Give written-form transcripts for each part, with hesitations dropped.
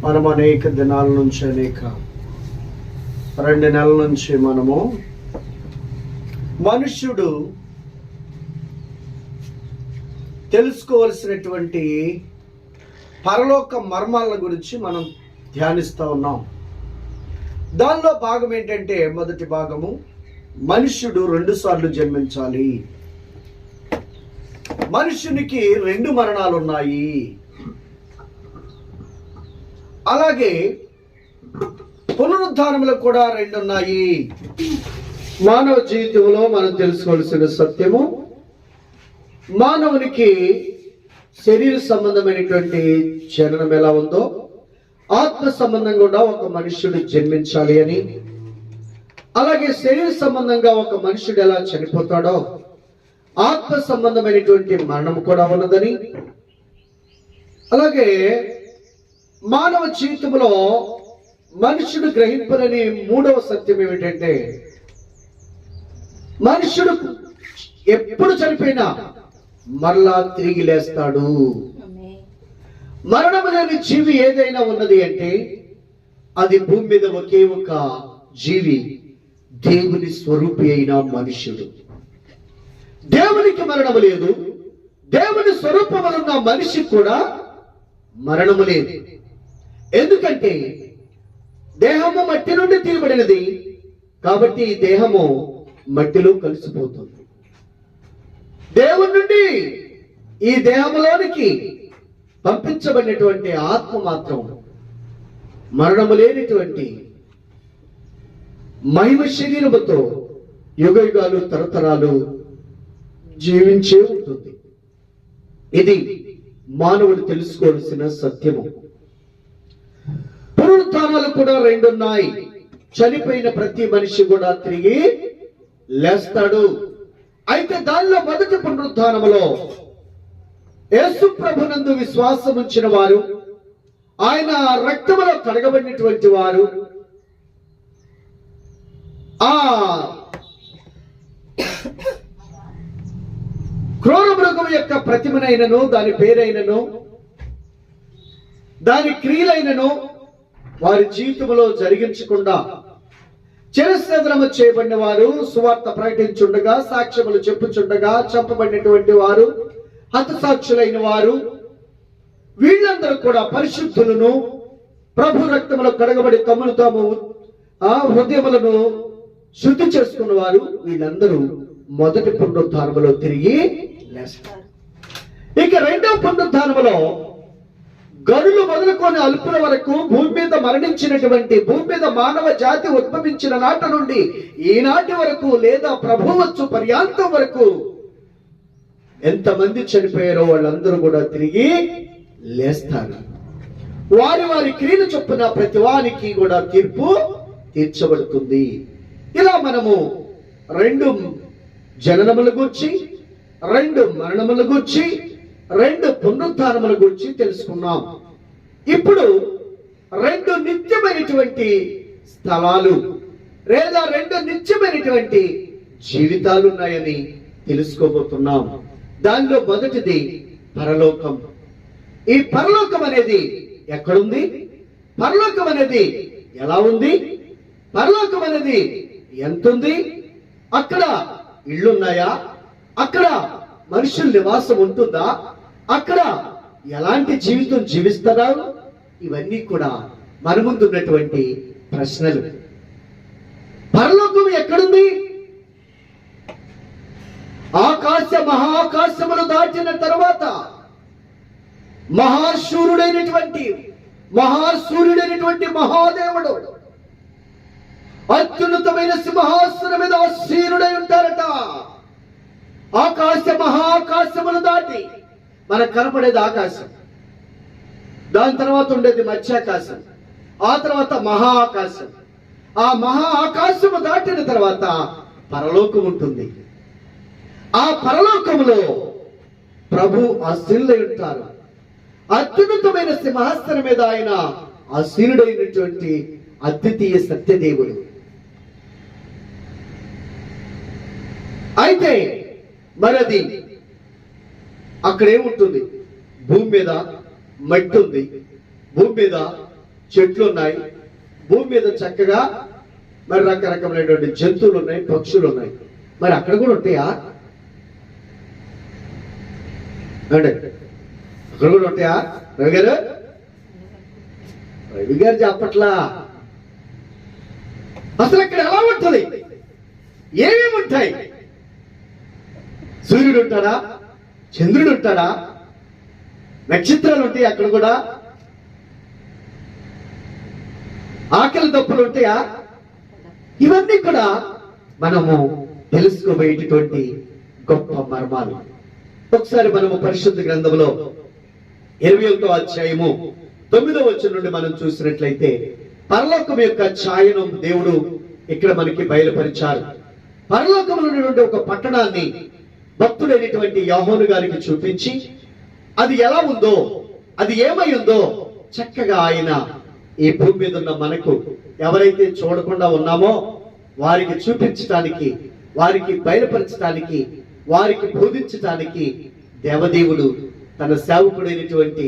మనం అనేక దినాల నుంచి అనేక 2 నెలల నుంచి మనము మనుష్యుడు తెలుసుకోవలసినటువంటి పరలోక మర్మాల గురించి మనం ధ్యానిస్తూ ఉన్నాం. దానిలో భాగం ఏంటంటే, మొదటి భాగము మనుష్యుడు 2 సార్లు జన్మించాలి. మనుష్యునికి 2 మరణాలు ఉన్నాయి. అలాగే పునరుద్ధానములు కూడా 2 ఉన్నాయి. మానవ జీవితంలో మనం తెలుసుకోవాల్సిన సత్యము, మానవునికి శరీర సంబంధమైనటువంటి జననం ఎలా ఉందో, ఆత్మ సంబంధంగా కూడా ఒక మనుష్యుడు జన్మించాలి అని, అలాగే శరీర సంబంధంగా ఒక మనుష్యుడు ఎలా చనిపోతాడో ఆత్మ సంబంధమైనటువంటి మరణం కూడా ఉన్నదని, అలాగే మానవ జీవితంలో మనుషుడు గ్రహింపని 3వ సత్యం ఏమిటంటే, మనుషుడు ఎప్పుడు చనిపోయినా మరలా తిరిగి లేస్తాడు. మరణము లేని జీవి ఏదైనా ఉన్నది అంటే అది భూమి మీద ఒకే ఒక జీవి, దేవుని స్వరూపి అయిన మనుష్యుడు. దేవునికి మరణము లేదు, దేవుని స్వరూపములున్న మనిషి కూడా మరణము లేదు. ఎందుకంటే దేహము మట్టి నుండి తీయబడినది కాబట్టి ఈ దేహము మట్టిలో కలిసిపోతుంది. దేవుని నుండి ఈ దేహములోనికి పంపించబడినటువంటి ఆత్మ మాత్రం మరణము లేనిటువంటి మహిమ శరీరముతో యుగయుగాలు తరతరాలు జీవించే ఉంటుంది. ఇది మానవుడు తెలుసుకోవాల్సిన సత్యము. పునరుత్థానాలు కూడా 2 ఉన్నాయి. చనిపోయిన ప్రతి మనిషి కూడా తిరిగి లేస్తాడు. అయితే దానిలో మొదటి పునరుత్థానములో యేసు ప్రభునందు విశ్వాసం ఉంచిన వారు, ఆయన రక్తములో కడగబడినటువంటి వారు, ఆ క్రూర మృగం యొక్క ప్రతిమనైనను, దాని పేరైనను, దాని క్రియలైనను వారి జీవితంలో జరిగించకుండా చిరస్థాపనము చేయబడిన వారు, సువార్త ప్రకటించుండగా, సాక్ష్యములు చెప్పుచుండగా చంపబడినటువంటి వారు, హతసాక్షులైన వారు, వీళ్ళందరూ కూడా పరిశుద్ధులను, ప్రభు రక్తములో కడగబడి తమను తాము హృదయములను శుద్ధి చేసుకున్న వారు, వీళ్ళందరూ మొదటి పునరుద్ధానములో తిరిగి లేస్తారు. ఇక 2వ పునరుద్ధానములో గనులు మొదలుకొని అల్పుల వరకు భూమి మీద మరణించినటువంటి, భూమి మీద మానవ జాతి ఉద్భవించిన నాట నుండి ఈనాటి వరకు, లేదా ప్రభు వచ్చు పర్యాంతం వరకు ఎంతమంది చనిపోయారో వాళ్ళందరూ కూడా తిరిగి లేస్తారు. వారి వారి క్రియలు చొప్పున ప్రతి వారికి కూడా తీర్పు తీర్చబడుతుంది. ఇలా మనము 2 జననముల గురించి, 2 మరణముల గురించి, 2 పునరుత్థానముల గురించి తెలుసుకున్నాం. ఇప్పుడు 2 నిత్యమైనటువంటి స్థలాలు లేదా 2 నిత్యమైనటువంటి జీవితాలు ఉన్నాయని తెలుసుకోబోతున్నాం. దానిలో మొదటిది పరలోకం. ఈ పరలోకం అనేది ఎక్కడుంది? పరలోకం అనేది ఎలా ఉంది? పరలోకం అనేది ఎంతుంది? అక్కడ ఇళ్ళున్నాయా? అక్కడ మనుషుల నివాసం ఉంటుందా? అక్కడ ఎలాంటి జీవితం జీవిస్తున్నారు? ఇవన్నీ కూడా మన ముందు ఉన్నటువంటి ప్రశ్నలు. పరలోకం ఎక్కడుంది? మహాకాశములు దాటిన తర్వాత మహాసూర్యుడైనటువంటి మహాదేవుడు అత్యున్నతమైన సింహాసనం మీద ఆసీనుడై ఉంటారట. మహాకాశములు దాటి మనకు కనపడేది ఆకాశం, దాని తర్వాత ఉండేది మధ్యాకాశం, ఆ తర్వాత మహా ఆకాశం. ఆ మహా ఆకాశము దాటిన తర్వాత పరలోకం ఉంటుంది. ఆ పరలోకములో ప్రభు ఆసీనులై ఉంటారు. అత్యున్నతమైన సింహాసనం మీద ఆయన ఆసీనుడైనటువంటి అద్వితీయ సత్యదేవుడు. అయితే మరది అక్కడేముంటుంది? భూమి మీద మట్టి ఉంది, భూమి మీద చెట్లు ఉన్నాయి, భూమి మీద చక్కగా మరి రకరకమైనటువంటి జంతువులు ఉన్నాయి, పక్షులు ఉన్నాయి. మరి అక్కడ కూడా ఉంటాయా? అంటే అక్కడ కూడా ఉంటాయా? రవి గారు చెప్పట్లా. అసలు అక్కడ ఎలా ఉంటుంది? ఏమేమి ఉంటాయి? సూర్యుడు ఉంటాడా? చంద్రుడు ఉంటాడా? నక్షత్రాలు ఉంటాయి అక్కడ కూడా? ఆకలి దప్పులు ఉంటాయా? ఇవన్నీ కూడా మనము తెలుసుకోబోయేటటువంటి గొప్ప మర్మాలు. ఒకసారి మనము పరిశుద్ధ గ్రంథంలో 21వ అధ్యాయము 9వ వచనం నుండి మనం చూసినట్లయితే పరలోకం యొక్క ఛాయను దేవుడు ఇక్కడ మనకి బయలుపరిచారు. పరలోకంలో నుండి ఒక పట్టణాన్ని భక్తుడైనటువంటి యోహాను గారికి చూపించి అది ఎలా ఉందో, అది ఏమై ఉందో చక్కగా ఆయన ఈ భూమి మీద ఉన్న మనకు ఎవరైతే చూడకుండా ఉన్నామో వారికి చూపించటానికి, వారికి బయలుపరచడానికి, వారికి బోధించటానికి దేవదేవుడు తన సేవకుడైనటువంటి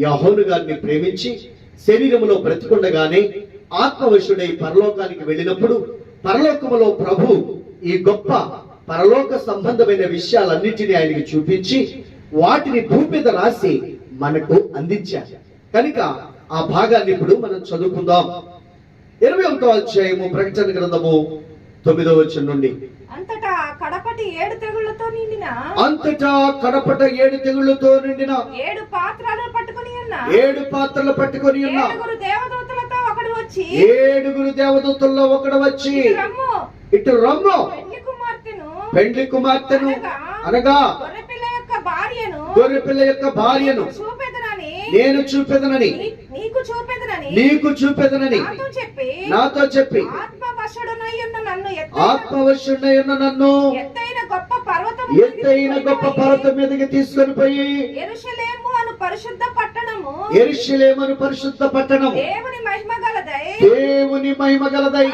యోహాను గారిని ప్రేమించి శరీరములో బ్రతికుండగానే ఆత్మవశుడై పరలోకానికి వెళ్ళినప్పుడు పరలోకములో ప్రభు ఈ గొప్ప పరలోక సంబంధమైన విషయాలన్నింటినీ ఆయనకి చూపించి వాటిని భూమి మీద రాసి మనకు అందించారు. కనుక ఆ భాగాన్ని ఇప్పుడు మనం చదువుకుందాం. 21వ అధ్యాయము ప్రకటన గ్రంథము 9వ వచనం నుండి. అంతటా కడపటి 7 తెగుళ్లతో నిండిన 7 పాత్రలు పట్టుకొని ఉన్న 7 7 దేవదూతలతో ఒకడు వచ్చి 7 దేవదూతల్లో ఒకడు వచ్చి ఇటు రమ్ము పెండ్లి కుమార్తెను అనగా గొర్రెపిల్ల యొక్క భార్యను నేను చూపెదనని నీకు చూపెదనని నాతో చెప్పి ఆత్మవశుడై ఉన్న నన్ను ఎత్తైన గొప్ప పర్వతం మీదకి తీసుకొని పోయి యెరూషలేము అను పరిశుద్ధ పట్టణం దేవుని మహిమ గలదై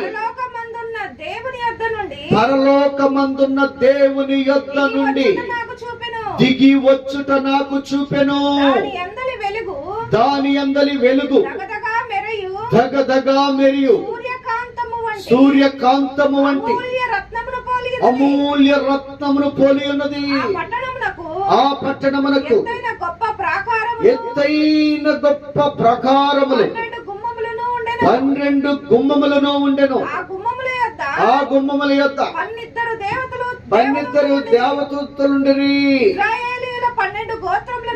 పరలోకమందున్న దేవుని యొద్ద నుండి దిగి వచ్చుట నాకు చూపెను. దాని అందలి వెలుగు దగదగా మెరియు సూర్యకాంతము వంటి అమూల్య రత్నమును పోలి ఉన్నది. ఆ పట్టణమునకు ఎత్తైన గొప్ప ప్రాకారములు 12 గుమ్మములను ఉండెను. ఆ గుమ్మముల యొద్ద 12 దేవదూతలుండిరి.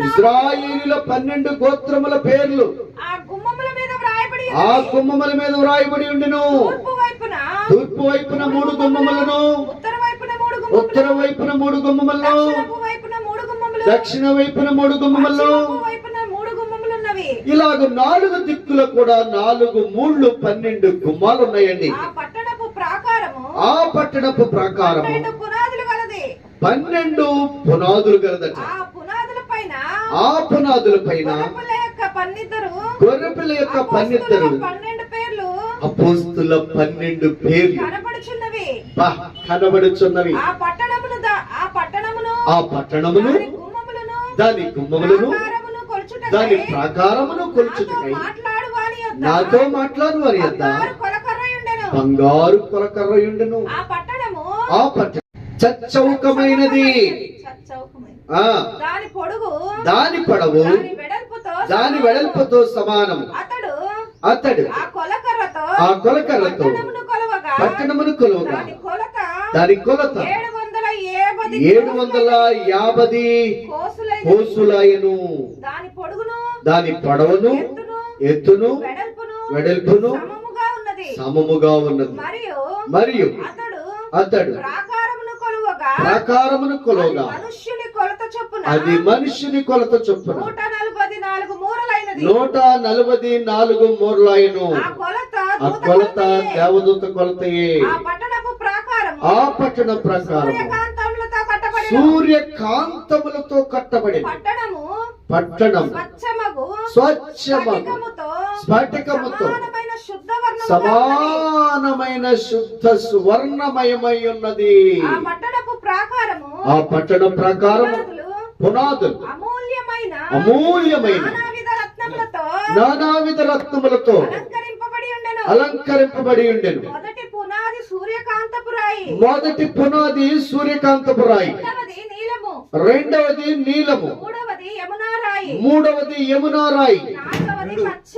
ఇశ్రాయేలీయుల 12 గోత్రముల పేర్లు ఆ గుమ్మముల మీద వ్రాయబడి ఉండెను. తూర్పు వైపున 3 గుమ్మములను, ఉత్తర వైపున 3 గుమ్మములను, దక్షిణ వైపున 3 గుమ్మములను, ఇలాగ 4 దిక్కుల కూడా 4 మూళ్ళు 12 గుమ్మాలు ఉన్నాయండి. ఆ పట్టణపు ప్రాకారము 12 పునాదులు గలదట. ఆ పునాదుల పైన గొర్రెపిల్ల యొక్క 12 అపోస్తుల 12 పేర్లు కనబడుచున్నవి. ఆ పట్టణమును దాని గుమ్మములను దాని ప్రాకారమును కొలుచుటకై నాతో మాట్లాడు వారి యొద్ద బంగారు కొలకర్రయుండెను. ఆ పట్టణం చచ్చౌకమైనది, దాని పొడవు దాని వెడల్పుతో సమానము. అతడు ఆ కొలకర్రతో పట్టణమును కొలువగా దాని కొలత 750 కోసులయను. దాని పొడవును ఎత్తును వెడల్పును సమముగా ఉన్నది. మరియు అతడు ప్రాకారమును కొలువగా అది మనుష్యుని కొలత చొప్పున 144 మూరలైను. ఆ కొలత దేవదూత కొలతయే. ఆ పట్టణ ప్రాకారము సూర్యకాంతములతో కట్టబడి పట్టణం స్వచ్ఛమగు స్ఫటికముతో సమానమైన శుద్ధ సువర్ణమయమై ఉన్నది. ఆ పట్టణ ప్రాకారము పునాదులు అమూల్యమైన నానావిధ రత్నములతో అలంకరింపబడి ఉండెను. అలంకరింపబడి ఉండెను. మొదటి పునాది సూర్యకాంతపు రాయి, మొదటి పునాది సూర్యకాంతపు రాయి, రెండవది నీలము, రెండవది నీలము, మూడవది యమునా రాయి, మూడవది యమునా రాయి, నాలుగవది పచ్చ,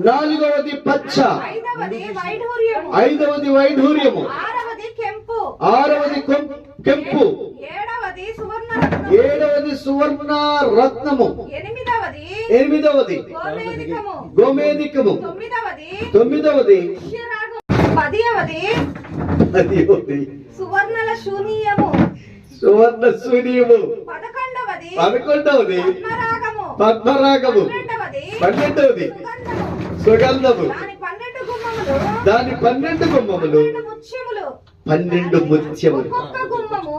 నాలుగవది పచ్చ, ఐదవది వైఢూర్యము, ఐదవది వైఢూర్యము, ఆరవది కెంపు, ఆరవది కెంపు, ఏడవది సువర్ణరత్నము, ఏడవది సువర్ణ రత్నము, ఎనిమిదవది ఎనిమిదవది గోమేధికము, గోమేధికము, తొమ్మిదవది తొమ్మిదవది పుష్యరాగము, పదియవది పదివది సువర్ణల శూన్యము, సువర్ణ సూర్యము, పదకొండవది పదకొండవది పద్మరాగము, పద్మరాగము, పన్నెండవది పన్నెండవది సుగంధము, సుగంధము, దాని 12 గుమ్మములు, దాని 12 గుమ్మములు, 12 ముత్యములు, 12 ముత్యములు, ఒక్కొక్క గుమ్మము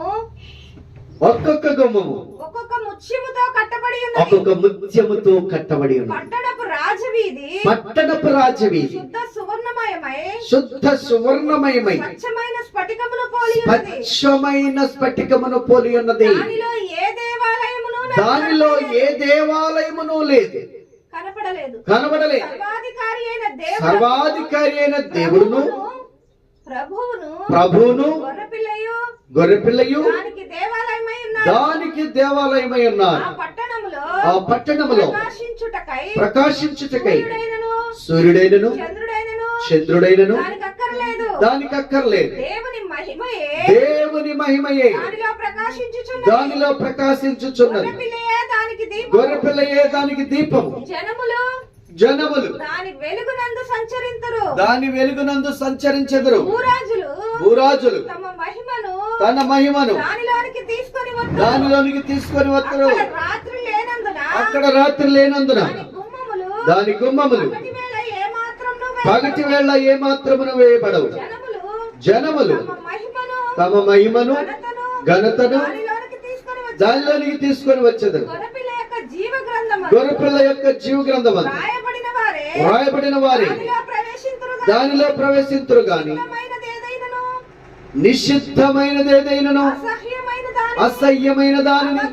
ఒక్కొక్క గుమ్మము ఒక్కొక్క ముత్యముతో కట్టబడి ఉన్నది. ఒక్కొక్క ముత్యముతో కట్టబడి ఉంది. పట్టణపు రాజవీధి పట్టణపు రాజవీధి శుద్ధ సువర్ణమయమై శుద్ధ సువర్ణమయమై స్వచ్ఛమైన స్ఫటికమును పోలి ఉన్నది. స్వచ్ఛమైన స్ఫటికమును పోలి ఉన్నది. దానిలో ఏ దేవాలయమును దానిలో ఏ దేవాలయమును లేదు, కనపడలేదు. కనబడలేదు. సర్వాధికారి అయిన దేవుడు, సర్వాధికారి అయిన దేవుడును ప్రభువును గొర్రెపిల్లయు గొర్రెపిల్లయు దానికి దేవాలయమై ఉన్నాడు. దానికి దేవాలయమై ఉన్నారు. ఆ పట్టణములో ప్రకాశించుటకై సూర్యుడైనను చంద్రుడైనను దానికి అక్కర్లేదు. దేవుని మహిమయే దానిలో ప్రకాశించుచున్నది. గొర్రెపిల్లయే దానికి దీపము. జనములు దాని వెలుగునందు సంచరించెదరు. భూరాజులు తన మహిమను దానిలోనికి తీసుకొని వస్తారు. అక్కడ రాత్రి లేనందున దాని గుమ్మములు పగటి వేళ ఏ మాత్రమును వేయబడవు. జనములు తమ మహిమను ఘనతను దానిలోనికి తీసుకొని వచ్చేదరు. గొర్రెపిల్ల యొక్క జీవ గ్రంథం రాయబడిన వారే దానిలో ప్రవేశింతురు గాని నిషిద్ధమైనదేదైనను అసహ్యమైన దానిని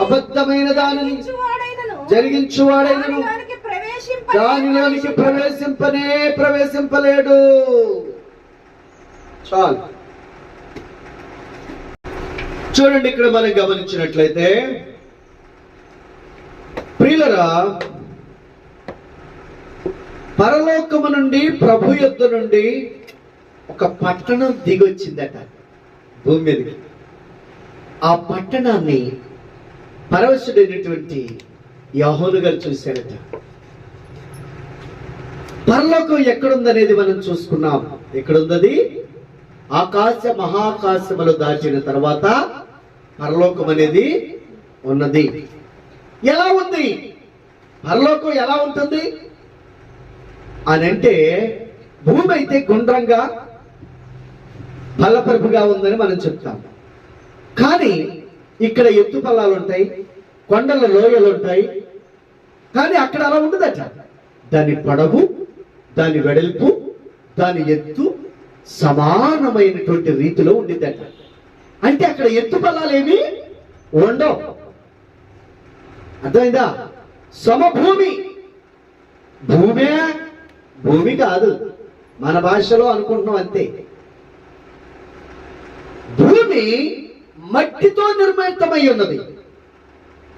అబద్ధమైన దానిని జరిగించువాడైనను దానిలోనికి ప్రవేశింపలేడు. చాలు. చూడండి, ఇక్కడ మనం గమనించినట్లయితే ప్రియులరా, పరలోకము నుండి ప్రభు యొద్ద నుండి ఒక పట్టణం దిగొచ్చిందట భూమి మీదకి. ఆ పట్టణాన్ని పరవశుడైనటువంటి యోహాను గారు చూశారట. పరలోకం ఎక్కడుందనేది మనం చూసుకున్నాం. ఎక్కడుందది? మహాకాశములు దాచిన తర్వాత పరలోకం అనేది ఉన్నది. ఎలా ఉంది పరలోకం? ఎలా ఉంటుంది అని అంటే, భూమి అయితే గుండ్రంగా బలపరుపుగా ఉందని మనం చెప్తాం. కానీ ఇక్కడ ఎత్తు పల్లాలు ఉంటాయి, కొండల లోయలు ఉంటాయి. కానీ అక్కడ అలా ఉండదట. దాని పొడవు, దాని వెడల్పు, దాని ఎత్తు సమానమైనటువంటి రీతిలో ఉండిద్దట. అంటే అక్కడ ఎత్తు పల్లాలు ఏమి ఉండవు. అర్థమైందా? సమభూమి. భూమి కాదు, మన భాషలో అనుకుంటున్నాం అంతే. భూమి మట్టితో నిర్మితమై ఉన్నది.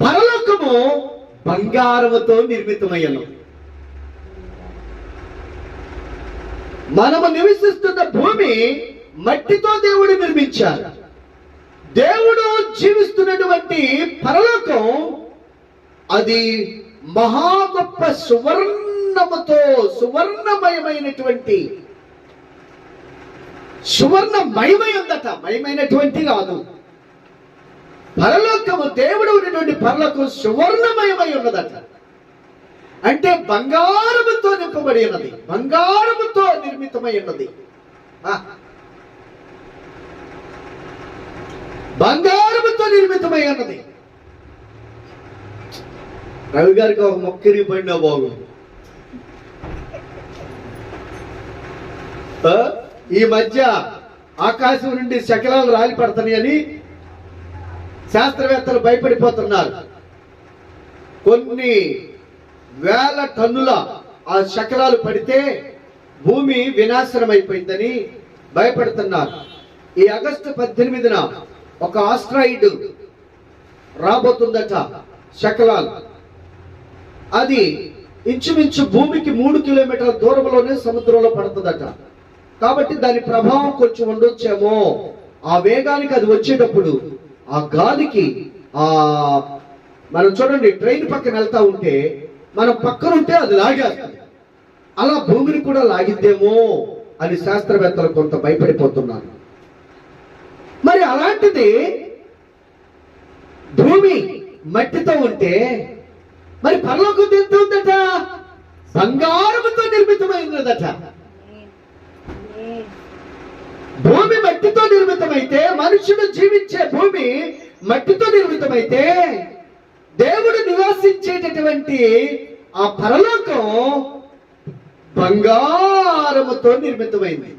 పరలోకము బంగారముతో నిర్మితమై ఉన్నది. మనము నివసిస్తున్న భూమి మట్టితో దేవుడు నిర్మించారు. దేవుడు జీవిస్తున్నటువంటి పరలోకం అది మహా గొప్ప సువర్ణముతో సువర్ణమయమైనటువంటి సువర్ణమయమై ఉందట. మయమైనటువంటి కాదు. పరలోకము దేవుడు ఉన్నటువంటి పరలోకం సువర్ణమయమై ఉన్నదట. అంటే బంగారముతో నింపబడి ఉన్నది, బంగారముతో నిర్మితమై ఉన్నది. బంగారముతో నిర్మితమై ఉన్నది. రవి గారికి ఒక మొక్కరి పడినా బాగు. ఈ మధ్య ఆకాశం నుండి శకలాలు రాలి పడతాయని శాస్త్రవేత్తలు భయపడిపోతున్నారు. కొన్ని వేల టన్నుల ఆ శకలాలు పడితే భూమి వినాశనం అయిపోయిందని భయపడుతున్నారు. ఈ ఆగస్టు 18న ఒక ఆస్ట్రాయిడ్ రాబోతుందట, శకలాలు. అది ఇంచుమించు భూమికి 3 కిలోమీటర్ల దూరంలోనే సముద్రంలో పడుతుందట. కాబట్టి దాని ప్రభావం కొంచెం ఉండొచ్చేమో. ఆ వేగానికి అది వచ్చేటప్పుడు ఆ గాలికి మనం చూడండి, ట్రైన్ పక్కన వెళ్తా ఉంటే మనం పక్కన ఉంటే అది లాగేస్తుంది. అలా భూమిని కూడా లాగిద్దేమో అని శాస్త్రవేత్తలు కొంత భయపడిపోతున్నారు. మరి అలాంటిది భూమి మట్టితో ఉంటే మరి పరలోకం ఎంత ఉందట? బంగారముతో నిర్మితమైనదట. భూమి మట్టితో నిర్మితమైతే, మనుషుడు జీవించే భూమి మట్టితో నిర్మితమైతే, దేవుడు నివాసించేటటువంటి ఆ పరలోకం బంగారముతో నిర్మితమైంది.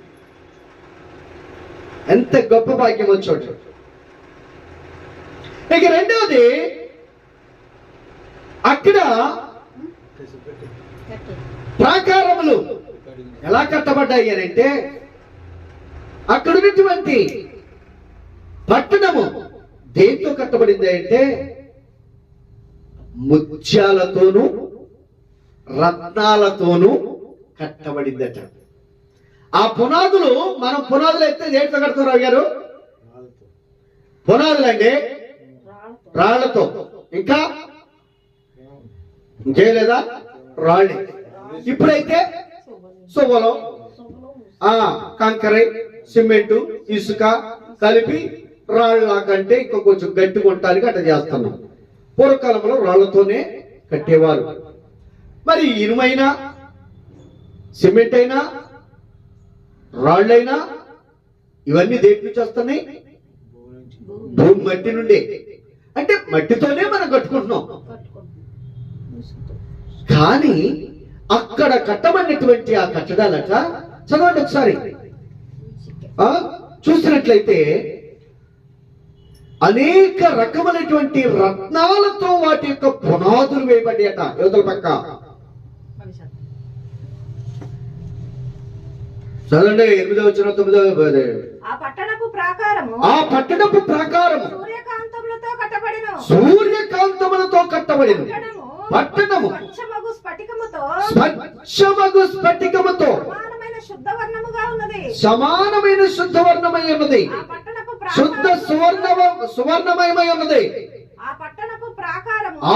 ఎంత గొప్ప భాగ్యం వచ్చోడు. ఇక రెండవది, అక్కడ ప్రాకారములు ఎలా కట్టబడ్డాయి అని అంటే, అక్కడ ఉన్నటువంటి పట్టణము దేంతో కట్టబడింది అంటే ముత్యాలతోనూ రత్నాలతోనూ కట్టబడిందట. ఆ పునాదులు, మనం పునాదులు అయితే దేంతో కడతారు రావు గారు? పునాదులు అంటే రాళ్లతో. ఇంకా ఇంకేం లేదా? రాళ్ళే. ఇప్పుడైతే సువ్వలో కంకర, సిమెంటు, ఇసుక కలిపి రాళ్ళ కంటే ఇంకా కొంచెం గట్టిగా ఉండటానికి అట్లా చేస్తున్నాం. పూర్వకాలంలో రాళ్లతోనే కట్టేవారు. మరి ఇనుమైనా, సిమెంట్ అయినా, రాళ్ళైనా ఇవన్నీ దేని నుంచి వస్తున్నాయి? భూమి మట్టి నుండి. అంటే మట్టితోనే మనం కట్టుకుంటున్నాం. కానీ అక్కడ కట్టబడినటువంటి ఆ కట్టడాలట, చదవండి ఒకసారి. చూసినట్లయితే అనేక రకమైనటువంటి రత్నాలతో వాటి యొక్క పునాదులు వేయబడ్డాయట. యువతల పక్క చదవండి, 8వ వచనం 9వ. ఆ పట్టణపు ప్రాకారము సూర్యకాంతములతో కట్టబడిన పట్టణము స్వచ్ఛమగు స్ఫటికముతో సమానమైన శుద్ధవర్ణమై ఉన్నది. శుద్ధ సువర్ణమయమై ఉన్నది.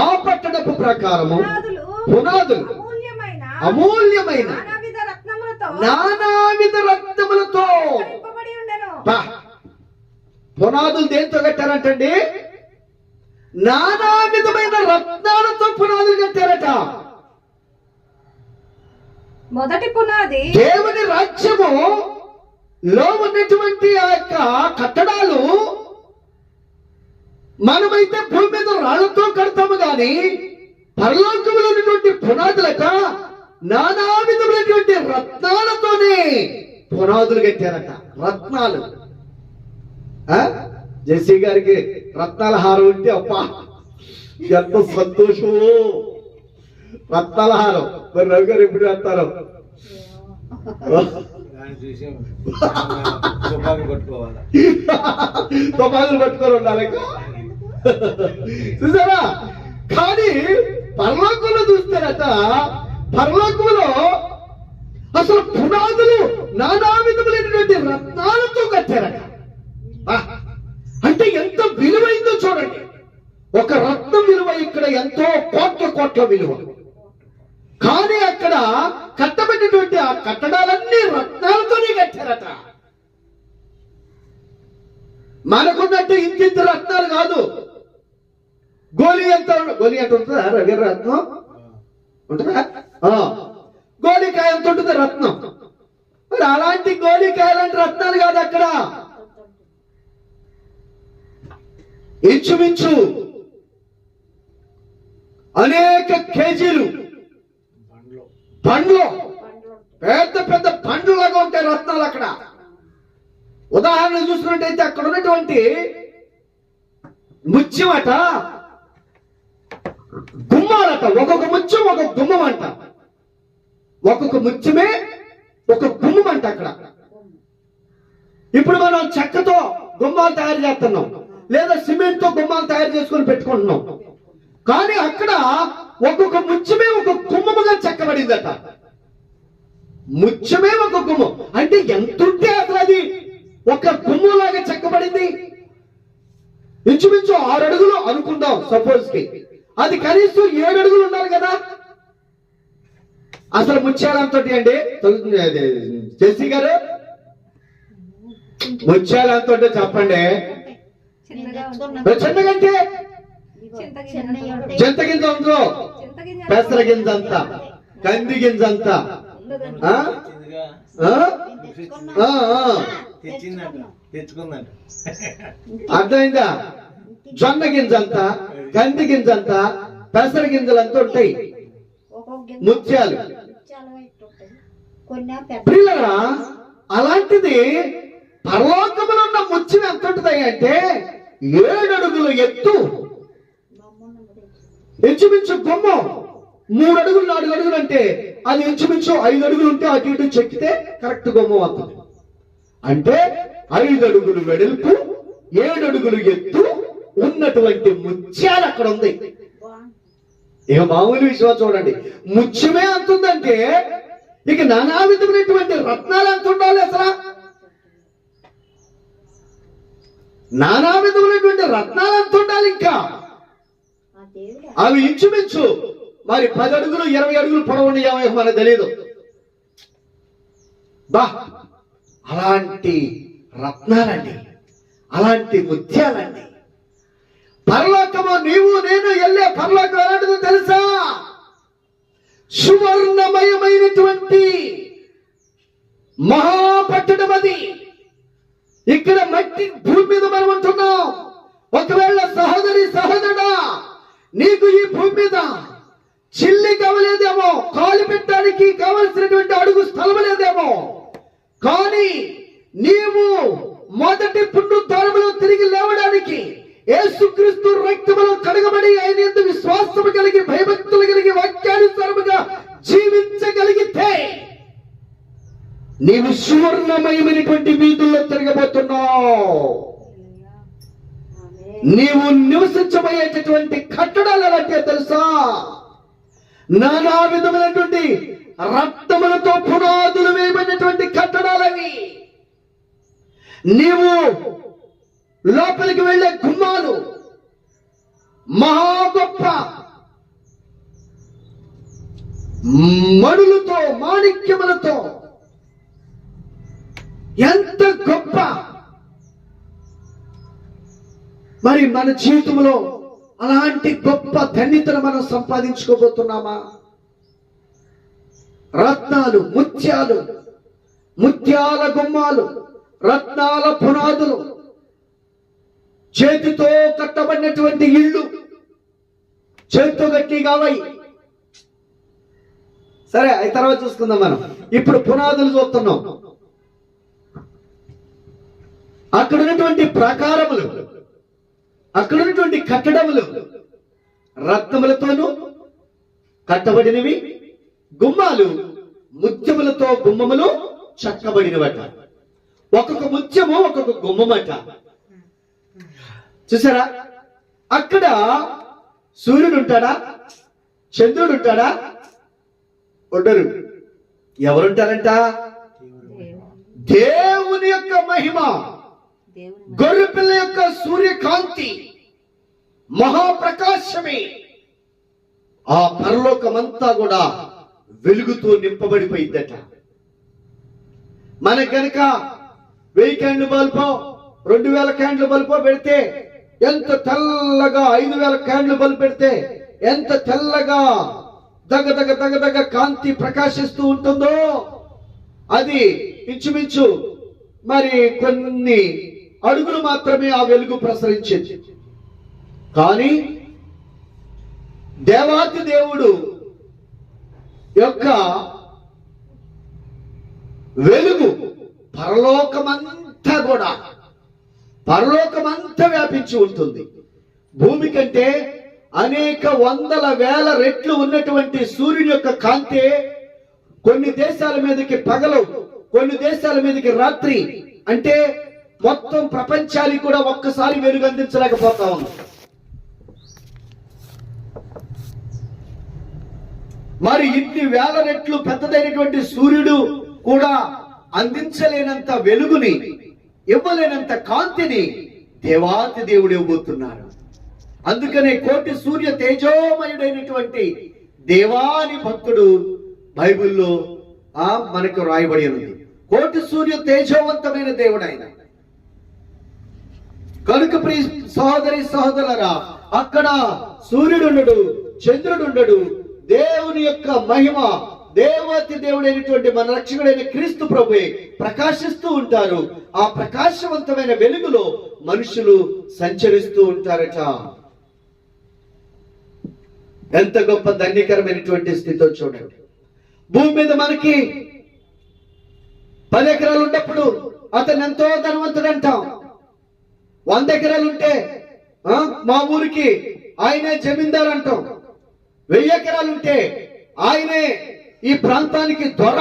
ఆ పట్టణపు ప్రాకారము పునాదులు అమూల్యమైన నానావిధ రత్నములతో. పునాదులు దేంతో కట్టారంటండి? నానా విధమైన రత్నాలతో పునాదులు కట్టారట. మొదటి పునాది దేవుని రాజ్యము లో ఉన్నటువంటి ఆ యొక్క కట్టడాలు మనమైతే భూమి మీద రాళ్లతో కడతాము గాని, పరలోకములో ఉన్నటువంటి పునాదులట నానా విధమైనటువంటి రత్నాలతోనే పునాదులు కట్టారట. రత్నాలు. జెసి గారికి రత్నాల హారం ఉంటే అబ్బా ఎంత సంతోషము. రత్నాల హారం. మరి రవి గారు ఎప్పుడు వేస్తారు? తుపాకులు పట్టుకొని ఉండాలి చూసారా. కానీ పరలోకంలో చూస్తారట, పరలోకంలో అసలు పునాదులు నానా విధములైనటువంటి రత్నాలతో కట్టారట. అంటే ఎంత విలువైందో చూడండి. ఒక రత్నం విలువ ఇక్కడ ఎంతో కోట్ల విలువ. కానీ అక్కడ కట్టబడినటువంటి ఆ కట్టడాలన్నీ రత్నాలతోనే కట్టారట. మనకున్నట్టు ఇంత రత్నాలు కాదు. గోలి ఎంత ఉంటుందా రవి రత్నం? ఉంటుందా? గోలికాయ ఎంత ఉంటుంది రత్నం? మరి అలాంటి గోలికాయలాంటి రత్నాలు కాదు అక్కడ. ఇంచుమించు అనేక కేజీలు పండ్లు, పెద్ద పెద్ద పండ్లులాగా ఉంటాయి రత్నాలు అక్కడ. ఉదాహరణ చూసినట్టయితే అక్కడ ఉన్నటువంటి ముత్యమట గుమ్మ గుమ్మాలట, ఒక్కొక్క ముత్యం ఒక గుమ్మం అంట. ఒక్కొక్క ముత్యమే ఒక గుమ్మం అంట. అక్కడ ఇప్పుడు మనం చెక్కతో గుమ్మాలు తయారు చేస్తున్నాం, లేదా సిమెంట్ తో గుమ్మాలు తయారు చేసుకొని పెట్టుకుంటున్నాం. కానీ అక్కడ ఒక్కొక్క ముత్యమే ఒక గుమ్మముగా చెక్కబడిందట. ముత్యమే ఒక గుమ్మం అంటే ఎంతుంటే అసలు అది ఒక గుమ్మంలాగా చెక్కబడింది. ఇంచుమించు 6 అడుగులు అనుకుందాం సపోజ్ కి, అది కనీసం 7 అడుగులు ఉండాలి కదా. అసలు ముత్యాలంతో అండి జెస్సీ గారు, ముత్యాలంతో చెప్పండి. చిన్నగంటే చింత గింజ ఉందో, పెసర గింజ అంతా, కంది గింజ అంతా, అర్థమైందా? జొన్న గింజ అంతా, కంది గింజ అంతా, పెసర గింజలంతా ఉంటాయి ముత్యాలు. ప్రియులరా, అలాంటిది పరలోకములో ఉన్న ముత్యం ఎంత ఉంటుంది అంటే 7 అడుగులు ఎత్తు, ఇంచుమించు గుమ్మం 3 అడుగులు 4 అడుగులు అంటే అది ఇంచుమించు 5 అడుగులు ఉంటే అటు ఇటు చెక్కితే కరెక్ట్ గుమ్మం అవుతుంది. అంటే 5 అడుగులు వెడల్పు 7 అడుగులు ఎత్తు ఉన్నటువంటి ముత్యాలు అక్కడ ఉంది. ఇక మామూలు విషయం చూడండి, ముత్యమే అంతుందంటే ఇక నానా విధమైనటువంటి రత్నాలు ఎంత ఉండాలి అసలు? నానా విధమైనటువంటి రత్నాలు ఎంత ఉండాలి? ఇంకా అవి ఇంచుమించు మరి 10 అడుగులు 20 అడుగులు పొడవుండేమో మనకు తెలియదు. బా, అలాంటి రత్నాలండి, అలాంటి ముత్యాలండి. పరలోకము నీవు నేను వెళ్ళే పరలోకం ఎలాంటిదో తెలుసా? సువర్ణమయమైనటువంటి మహాపట్టణం అది. ఇక్కడ మట్టి భూమి మీద మనం ఉంటున్నాం. ఒకవేళ సహోదరి సహోదరుడా, నీకు ఈ భూమి మీద చిల్లి కావలేదేమో, కాలు పెట్టడానికి కావలసినటువంటి అడుగు స్థలం లేదేమో, కానీ నీవు మొదటి పునరుద్ధానములో తిరిగి లేవడానికి యేసుక్రీస్తు రక్తములో కడగబడి ఆయన యందు విశ్వాసము కలిగి భయభక్తులు కలిగి వాక్యానుసారముగా జీవించగలిగితే నీవు సువర్ణమయమైనటువంటి వీధుల్లో తిరగబోతున్నావు. నీవు నివసించబోయేటటువంటి కట్టడాలు ఎలాంటివో తెలుసా? నానా విధమైనటువంటి రక్తములతో పునాదులు వేయబడినటువంటి కట్టడాలవి. నీవు లోపలికి వెళ్లే గుమ్మాలు మహా గొప్ప మణులతో మాణిక్యములతో, ఎంత గొప్ప. మరి మన జీవితంలో అలాంటి గొప్ప ధన్యతను మనం సంపాదించుకోబోతున్నామా? రత్నాలు, ముత్యాలు, ముత్యాల గుమ్మాలు, రత్నాల పునాదులు, చేతితో కట్టబడినటువంటి ఇళ్ళు, చేతితో గట్టి కావాలి. సరే, అది తర్వాత చూసుకుందాం. మనం ఇప్పుడు పునాదులు చూస్తున్నాం. అక్కడ ఉన్నటువంటి ప్రాకారములు, అక్కడ ఉన్నటువంటి కట్టడములు రత్నములతోనూ కట్టబడినవి. గుమ్మాలు ముత్యములతో గుమ్మములు చెక్కబడినవట. ఒక్కొక్క ముత్యము ఒక్కొక్క గుమ్మమట. చూసారా? అక్కడ సూర్యుడు ఉంటాడా? చంద్రుడు ఉంటాడా? ఉండరు. ఎవరుంటారంట? దేవుని యొక్క మహిమ, గొర్రెపిల్ల యొక్క సూర్యకాంతి, మహాప్రకాశమే ఆ పరలోకమంతా కూడా వెలుగుతో నింపబడిపోయిందట. మనకు కనుక 1000 క్యాండిల్ బల్బో 2000 క్యాండిల్ బల్బో పెడితే ఎంత తెల్లగా, 5000 క్యాండిల్ బల్బ్ పెడితే ఎంత తెల్లగా దగ్గ దగ్గ దగ్గ దగ్గ కాంతి ప్రకాశిస్తూ ఉంటుందో, అది ఇంచుమించు మరి కొన్ని అడుగులు మాత్రమే ఆ వెలుగు ప్రసరించింది. కానీ దేవాతి దేవుడు యొక్క వెలుగు పరలోకమంతా కూడా, పరలోకమంతా వ్యాపించి ఉంటుంది. భూమి కంటే అనేక వందల వేల రెట్లు ఉన్నటువంటి సూర్యుని యొక్క కాంతే కొన్ని దేశాల మీదకి పగలు, కొన్ని దేశాల మీదకి రాత్రి, అంటే మొత్తం ప్రపంచానికి కూడా ఒక్కసారి వెలుగు అందించలేకపోతా ఉంది. మరి ఇన్ని వేల రెట్లు పెద్దదైనటువంటి సూర్యుడు కూడా అందించలేనంత వెలుగుని, ఇవ్వలేనంత కాంతిని దేవాతి దేవుడు ఇవ్వబోతున్నాడు. అందుకనే కోటి సూర్య తేజోమయుడైనటువంటి దేవాని భక్తుడు బైబిల్లో మనకు రాయబడి ఉంది. కోటి సూర్య తేజోవంతమైన దేవుడు ఆయన. కనుక ప్రియ సహోదరి సహోదరులారా, అక్కడ సూర్యుడుండడు, చంద్రుడుండడు, దేవుని యొక్క మహిమ, దేవతి దేవుడైనటువంటి మన రక్షకుడైన క్రీస్తు ప్రభువే ప్రకాశిస్తూ ఉంటారు. ఆ ప్రకాశవంతమైన వెలుగులో మనుషులు సంచరిస్తూ ఉంటారట. ఎంత గొప్ప ధన్యకరమైనటువంటి స్థితితో చూడండి. భూమి మీద మనకి 10 ఎకరాలు ఉన్నప్పుడు అతను ఎంతో ధనవంతుడు అంటాం. 100 ఎకరాలు ఉంటే మా ఊరికి ఆయనే జమీందారు అంటాం. 1000 ఎకరాలు ఉంటే ఆయనే ఈ ప్రాంతానికి దొర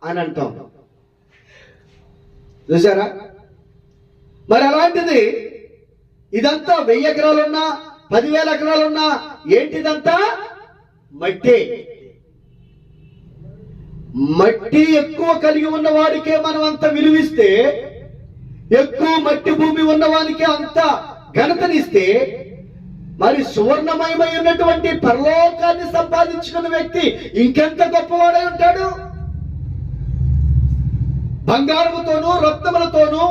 అని అంటాం. చూసారా? మరి అలాంటిది ఇదంతా 1000 ఎకరాలున్నా 10,000 ఎకరాలున్నా ఏంటిదంతా? మట్టి. మట్టి ఎక్కువ కలిగి ఉన్న వాడికే మనం అంత విలువిస్తే, ఎక్కువ మట్టి భూమి ఉన్నవానికి అంత ఘనతనిస్తే, మరి సువర్ణమయమై ఉన్నటువంటి పరలోకాన్ని సంపాదించుకున్న వ్యక్తి ఇంకెంత గొప్పవాడై ఉంటాడు? బంగారముతోనూ రత్నములతోనూ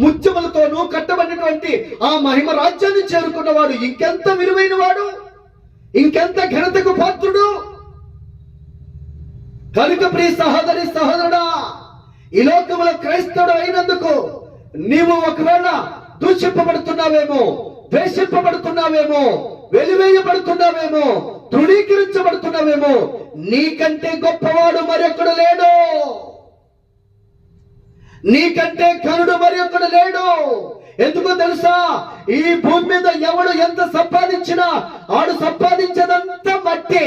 ముత్యములతోనూ కట్టబడినటువంటి ఆ మహిమ రాజ్యాన్ని చేరుకున్నవాడు ఇంకెంత విలువైన వాడు, ఇంకెంత ఘనతకు పాత్రుడు. కనుక ప్రియ సహోదరి సహోదరుడా, ఈ లోకములో క్రైస్తవుడు అయినందుకు నీవు ఒకవేళ దూషింపబడుతున్నావేమో, ద్వేషింపబడుతున్నావేమో, వెలివేయబడుతున్నావేమో, తృణీకరించబడుతున్నావేమో, నీకంటే గొప్పవాడు మరొకడు లేడు, నీకంటే కరుడు మరొకడు లేడు. ఎందుకో తెలుసా? ఈ భూమి మీద ఎవడు ఎంత సంపాదించినా ఆడు సంపాదించేదంతా మట్టి.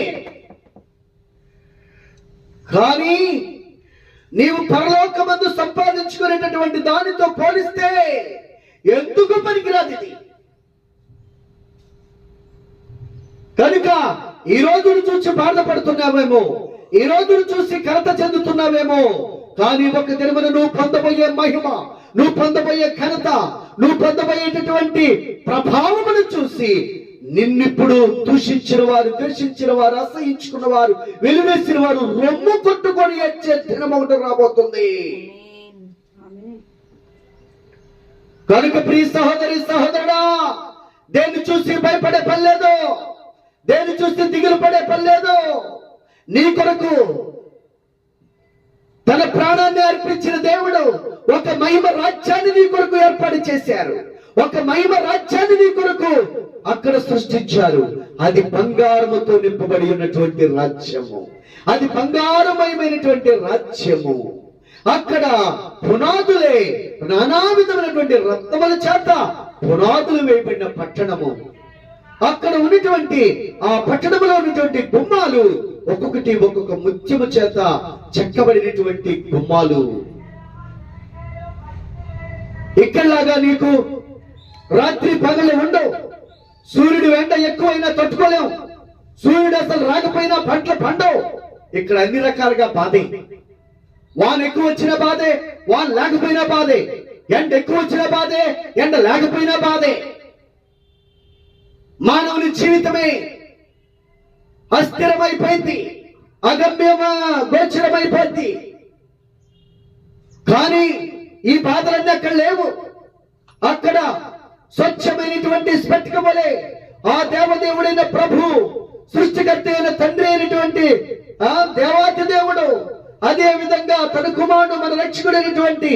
కానీ నీవు పరలోకమందు సంపాదించుకునేటటువంటి దానితో పోలిస్తే ఎందుకు పనికిరాదు ఇది. కనుక ఈ రోజును చూసి బాధపడుతున్నావేమో, ఈ రోజును చూసి కలత చెందుతున్నావేమో, కానీ ఒక దినమున నువ్వు పొందబోయే మహిమ, నువ్వు పొందబోయే ఘనత, నువ్వు పొందబోయేటటువంటి ప్రభావమును చూసి నిన్నిప్పుడు దూషించిన వారు, ద్వేషించిన వారు, అసహించుకున్న వారు, వెలివేసిన వారు రొమ్ము కొట్టుకొని వచ్చే దినం ఒకటి రాబోతుంది. కనుక ప్రియ సహోదరి సహోదరుడా, దేన్ని చూసి భయపడే పని లేదు, దేన్ని చూసి దిగులు పడే పని లేదు. నీ కొరకు తన ప్రాణాన్ని అర్పించిన దేవుడు ఒక మహిమ రాజ్యాన్ని నీ కొరకు ఏర్పాటు చేశారు. ఒక మహిమ రాజ్యాన్ని నీ కొరకు అక్కడ సృష్టించారు. అది బంగారముతో నింపబడి ఉన్నటువంటి రాజ్యము, అది బంగారమయమైనటువంటి రాజ్యము. అక్కడ పునాదులే నానా విధమైనటువంటి రత్నముల చేత పునాదులు వేయబడిన పట్టణము. అక్కడ ఉన్నటువంటి ఆ పట్టణంలో ఉన్నటువంటి గుమ్మాలు ఒక్కొక్కటి ఒక్కొక్క ముత్యము చేత చెక్కబడినటువంటి గుమ్మాలు. ఇక్కడలాగా నీకు రాత్రి పగలు ఉండవు. సూర్యుడు వెంట ఎక్కువైనా తట్టుకోలేవు, సూర్యుడు అసలు రాకపోయినా పంటలు పండవు. ఇక్కడ అన్ని రకాలుగా బాధే. వాన ఎక్కువ వచ్చిన బాధే, వాన లేకపోయినా బాధే. ఎండ ఎక్కువ వచ్చిన బాధే, ఎండ లేకపోయినా బాధే. మానవుని జీవితమే అస్థిరమైపోయింది, అగమ్యమా గోచరమైపోయింది. కానీ ఈ బాధలన్నీ అక్కడ లేవు. అక్కడ స్వచ్ఛమైనటువంటి స్ఫటికం వలె ఆ దేవదేవుడైన ప్రభు, సృష్టికర్త అయిన తండ్రి అయినటువంటి ఆ దేవాతి దేవుడు, అదే విధంగా తన కుమారుడు మన రక్షకుడైనటువంటి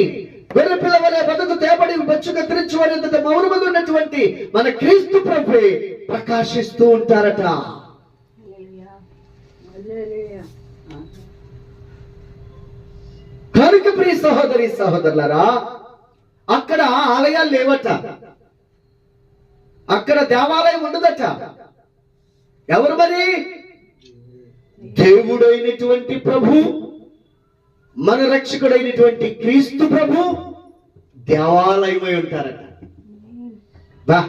వెలుపిల్ల వలె బతుకు తేబడి బొచ్చు కత్తిరించుకునేంత మౌనముగా ఉన్నటువంటి మన క్రీస్తు ప్రభువే ప్రకాశిస్తూ ఉంటారట. కనుక ప్రియ సహోదరి సహోదరులారా, అక్కడ ఆలయాలు లేవట, అక్కడ దేవాలయం ఉండదట. ఎవరు మరి? దేవుడైనటువంటి ప్రభు, మన రక్షకుడైనటువంటి క్రీస్తు ప్రభు దేవాలయమై ఉంటారట. బా,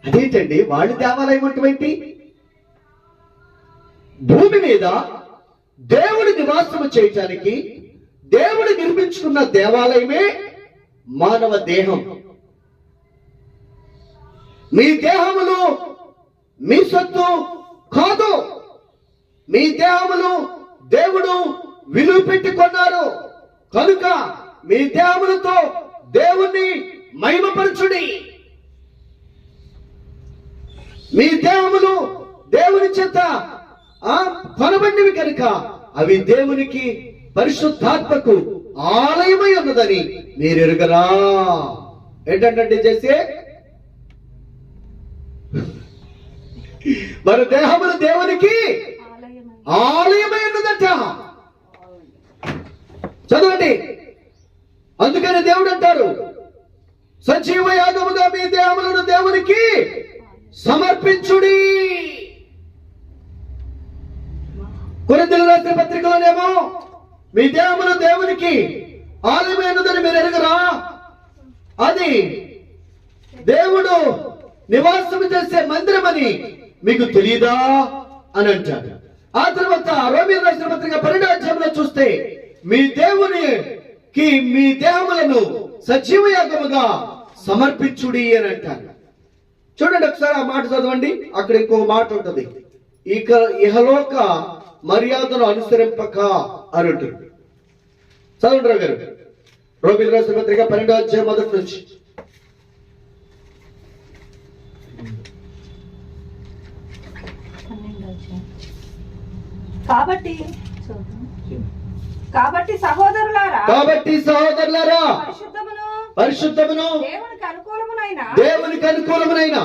అదేంటండి వాళ్ళు దేవాలయం అంటే? భూమి మీద దేవుడి నివాసము చేయటానికి దేవుడు నిర్మించుకున్న దేవాలయమే మానవ దేహం. మీ దేహములు మీ సొత్తు కాదు. మీ దేహములు దేవుడు విలువ పెట్టి కొన్నారు కనుక మీ దేహములతో దేవుణ్ణి మహిమపరచుడి. మీ దేహములు దేవుని చేత కొనబడినవి కనుక అవి దేవునికి పరిశుద్ధాత్మకు ఆలయమై ఉన్నదని మీరు ఎరుగరా? ఏంటంటే చేసే మన దేహములు దేవునికి ఆలయమై ఉన్నదట. చదవండి. అందుకని దేవుడు అంటారు, సజీవ యాగముగా మీ దేహములను దేవునికి సమర్పించుడి. కొరింథీయులకు రాసిన పత్రికలోనేమో మీ దేహములు దేవునికి ఆలయమైనదని మీరు ఎరుగరా? అది దేవుడు నివాసం చేసే మందిరమని మీకు తెలియదా అని అంటాడు. ఆ తర్వాత రోమీయులకు రాసిన పత్రిక 12వ అధ్యాయంలో చూస్తే మీ దేవునికి మీ దేహములను సజీవ యాగముగా సమర్పించుడి అని అంటారు. చూడండి ఒకసారి ఆ మాట చదవండి. అక్కడ ఇంకో మాట ఉంటుంది, ఇక ఇహలోక మర్యాదను అనుసరింపక అని ఉంటుంది. చదవండి రావు గారు. రోమీయులకు రాసిన పత్రిక 12వ అధ్యాయం మొదటి నుంచి. కాబట్టి సహోదరులారా పరిశుద్ధమును దేవునికి అనుకూలమునైన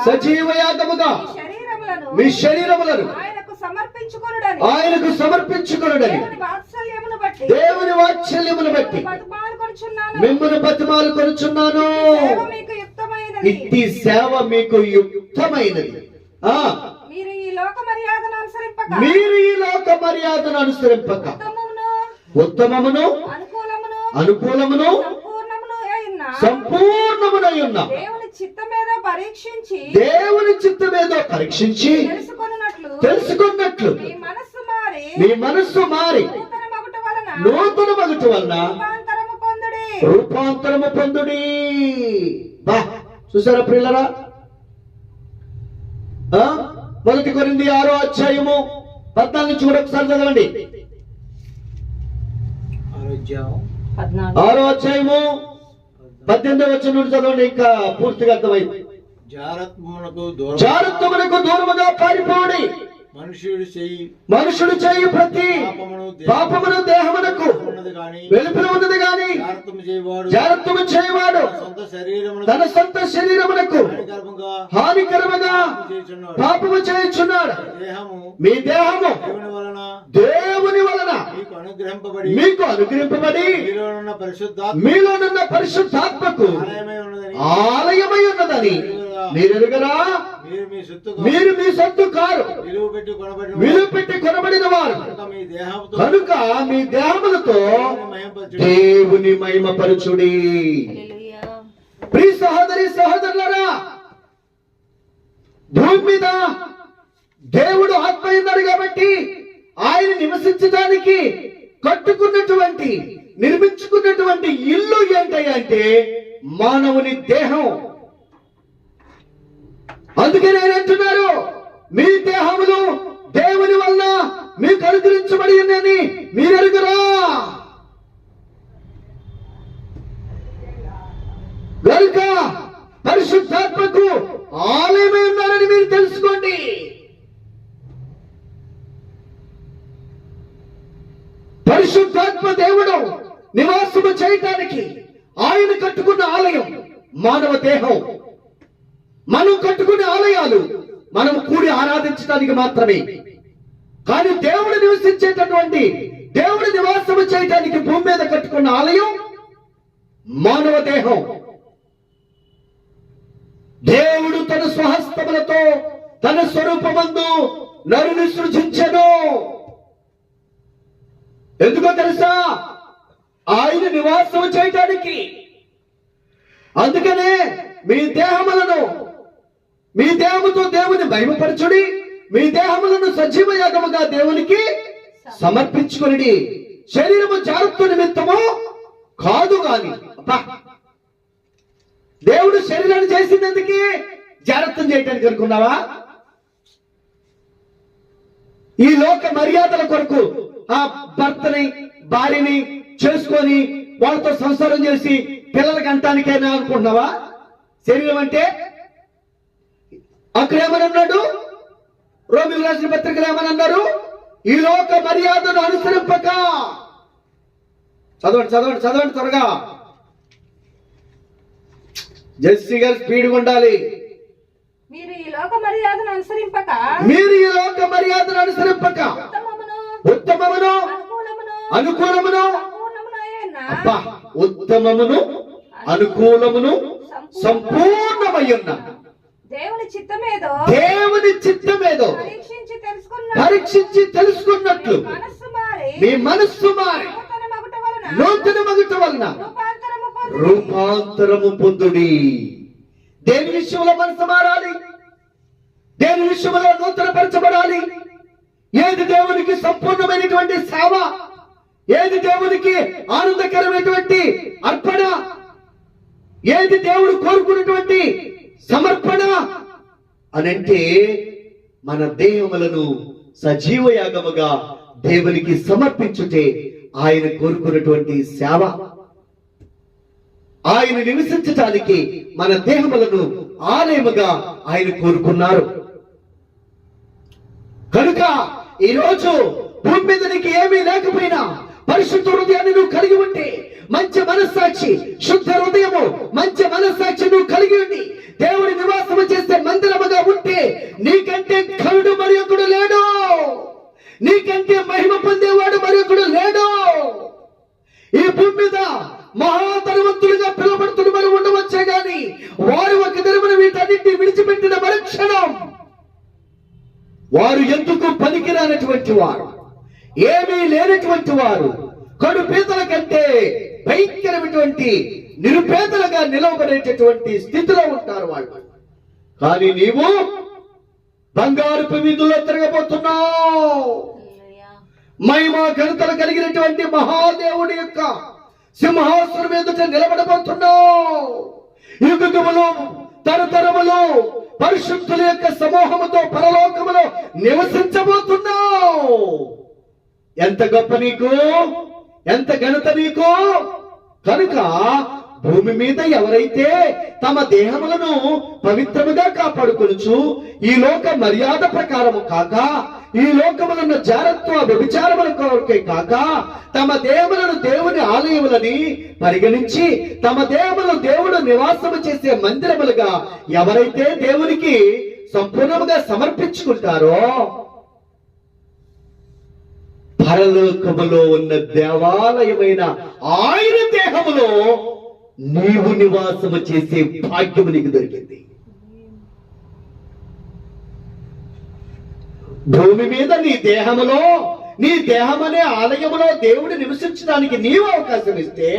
సజీవ యాగముగా మీ శరీరములను ఆయనకు సమర్పించుకొనుడని దేవుని వాత్సల్యమును బట్టి మిమ్మల్ని బతిమాలు కొనుచున్నాను. ఇట్టి సేవ మీకు యుక్తమైనది. మీరు ఈ లోక మర్యాదను అనుసరింపక ఉత్తమమును అనుకూలమును సంపూర్ణమునై ఉన్న దేవుని చిత్తమేదో పరీక్షించి తెలుసుకున్నట్లు మీ మనస్సు మారి నూతన మగుట వలన రూపాంతరము పొందుడి. బా, చూసారా ప్రియులరా? మొదటి కొరింథీ 6వ అధ్యాయము 14 నుంచి కూడా ఒకసారి చదవండి. 6వ అధ్యాయము 18వ వచనం నుండి చదవండి. ఇంకా పూర్తిగా అర్థమైంది. జారత్వమునకు దూరముగా పారిపోడి మనుషుడు చేయి ప్రతి పాపమును దేహమునకు వెలుపల ఉన్నది గాని జారత్వము చేయవాడు తన సొంత శరీరమునకు హానికరముగా పాపము చేయుచున్నాడు. మీ దేహము దేవుని వలన మీకు అనుగ్రహింపబడి మీలోనున్న పరిశుద్ధాత్మకు ఆలయమై ఉన్నదని మీరు ఎరుగరా? మీరు మీ సొత్తు కారు, విలువ పెట్టి కొనబడిన వారు కనుక మీ దేహములతో దేవుని మహిమపరచుడి. ప్రియ సహోదరి సహోదరులారా, భూమి మీద దేవుడు ఆత్మ ఉన్నాడు కాబట్టి ఆయన నివసించడానికి కట్టుకున్నటువంటి నిర్మించుకున్నటువంటి ఇల్లు ఏంటంటే మానవుని దేహం. అందుకే నేను అంటున్నారు, మీ దేహములు దేవుని వల్ల మీకు అనుగ్రహించబడి ఉన్నది మీరు ఎరుగురా? గనుక పరిశుద్ధాత్మకు ఆలయమై ఉన్నారని మీరు తెలుసుకోండి. పరిశుద్ధాత్మ దేవుడు నివాసము చేయటానికి ఆయన కట్టుకున్న ఆలయం మానవ దేహం. మనం కట్టుకునే ఆలయాలు మనం కూడి ఆరాధించడానికి మాత్రమే. కానీ దేవుడు నివసించేటటువంటి దేవుడి నివాసము చేయటానికి భూమి మీద కట్టుకున్న ఆలయం మానవ దేహం. దేవుడు తన స్వహస్తములతో తన స్వరూపమందు నరుని సృజించెను. ఎందుకో తెలుసా? ఆయన నివాసం చేయటానికి. అందుకనే మీ దేహముతో దేవుని మహిమపరచుడి, మీ దేహములను సజీవ యాగముగా దేవునికి సమర్పించుకొనిడి. శరీరము జాగ్రత్త నిమిత్తము కాదు గాని. దేవుడు శరీరాన్ని చేసినందుకే జాగ్రత్త చేయటానికి అనుకున్నావా? ఈ లోక మర్యాదల కొరకు ఆ భర్తని భార్యని చేసుకొని వాళ్ళతో సంసారం చేసి పిల్లలకి అంటానికైనా అనుకుంటున్నావా? శరీరం అంటే అక్కడ ఏమన్నాడు? రోమిలకు రాసిన పత్రికలు ఏమన్నారు? ఈ లోక మర్యాదను అనుసరింపక. చదవండి త్వరగా. జెస్సీ గారు స్పీడ్గా ఉండాలి. మీరు ఈ లోక మర్యాదను అనుసరింపక ఉత్తమమును అనుకూలమును ఉత్తమమును అనుకూలమును సంపూర్ణమయ్యున్న దేవుని చిత్తమేదో పరీక్షించి తెలుసుకున్నట్లు మీ మనస్సు మారి నూతన మగుట వలన రూపాంతరము పొందుడి. దేని విషయంలో మనసు మారాలి? దేని విషయంలో నూతన పరచబడాలి? ఏది దేవునికి సంపూర్ణమైనటువంటి సేవ? ఏది దేవునికి ఆనందకరమైనటువంటి అర్పణ? ఏది దేవుడు కోరుకున్నటువంటి సమర్పణ అనంటే మన దేహములను సజీవ యాగముగా దేవునికి సమర్పించుటే ఆయన కోరుకున్నటువంటి సేవ. ఆయన నివసించటానికి మన దేహములను ఆలయముగా ఆయన కోరుకున్నారు. కనుక ఈరోజు భూమి మీద నీకు ఏమీ లేకపోయినా పరిశుద్ధ హృదయాన్ని నువ్వు కలిగి ఉంటే, మంచి మనస్సాక్షి, శుద్ధ హృదయము, మంచి మనస్సాక్షి నువ్వు కలిగి ఉండి దేవుడి నివాసము చేసే మందిరముగా ఉంటే నీకంటే ఘనుడు మరి ఒకడు లేడు, నీకంటే మహిమ పొందేవాడు మరి ఒకడు లేడు. ఈ భూమి మీద మహాధనవంతులుగా పిలువబడుతున్న మరి ఉండవచ్చే గాని వారు ఒక దినమున వీటన్నింటినీ విడిచిపెట్టిన మరుక్షణం వారు ఎందుకు పనికిరానటువంటి వారు, ఏమీ లేనటువంటి వారు, కడు పేదల కంటే భయంకరమైనటువంటి నిరుపేదలుగా నిలవబడేటటువంటి స్థితిలో ఉంటారు వాళ్ళు. కానీ నీవు బంగారుపు వీధుల్లో తిరగబోతున్నావు. మహిమ ఘనతలు కలిగినటువంటి మహాదేవుడి యొక్క సింహాసనం ఎదుట నిలబడబోతున్నావు. యుగములు తరతరములు పరిశుద్ధుల యొక్క సమూహముతో పరలోకములో నివసించబోతున్నావు. ఎంత గొప్ప నీకు, ఎంత ఘనత నీకు. కనుక భూమి మీద ఎవరైతే తమ దేహములను పవిత్రముగా కాపాడుకొనుచు ఈ లోక మర్యాద ప్రకారము కాక, ఈ లోకములన్న జారత్వ వ్యభిచారముల కొరకే కాక, తమ దేహములను దేవుని ఆలయములని పరిగణించి తమ దేహములను దేవుడు నివాసము చేసే మందిరములుగా ఎవరైతే దేవునికి సంపూర్ణముగా సమర్పించుకుంటారో పరలోకములో ఉన్న దేవాలయమైన ఆయన దేహములో నీవు నివాసము చేసే భాగ్యము నీకు దొరికింది. భూమి మీద నీ దేహమనే ఆలయములో దేవుడు నివసించడానికి నీవు అవకాశం ఇస్తే,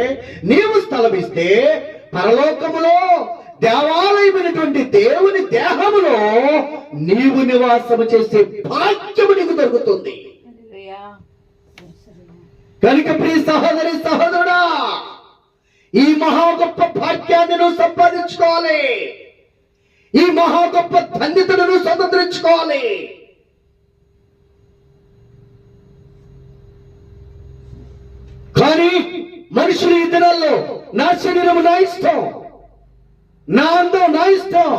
నీవు స్థలం ఇస్తే, పరలోకములో దేవాలయమైనటువంటి దేవుని దేహములో నీవు నివాసము చేసే భాగ్యము నీకు దొరుకుతుంది. కనుక ప్రియ సహోదరి సహోదరుడా, ఈ మహా గొప్ప భాగ్యాన్ని నువ్వు సంపాదించుకోవాలి. ఈ మహా గొప్ప ధన్యతను నువ్వు స్వతంత్రించుకోవాలి. కానీ మనుషులు ఈ దినాల్లో నా శరీరం నా ఇష్టం, నా అందం నా ఇష్టం,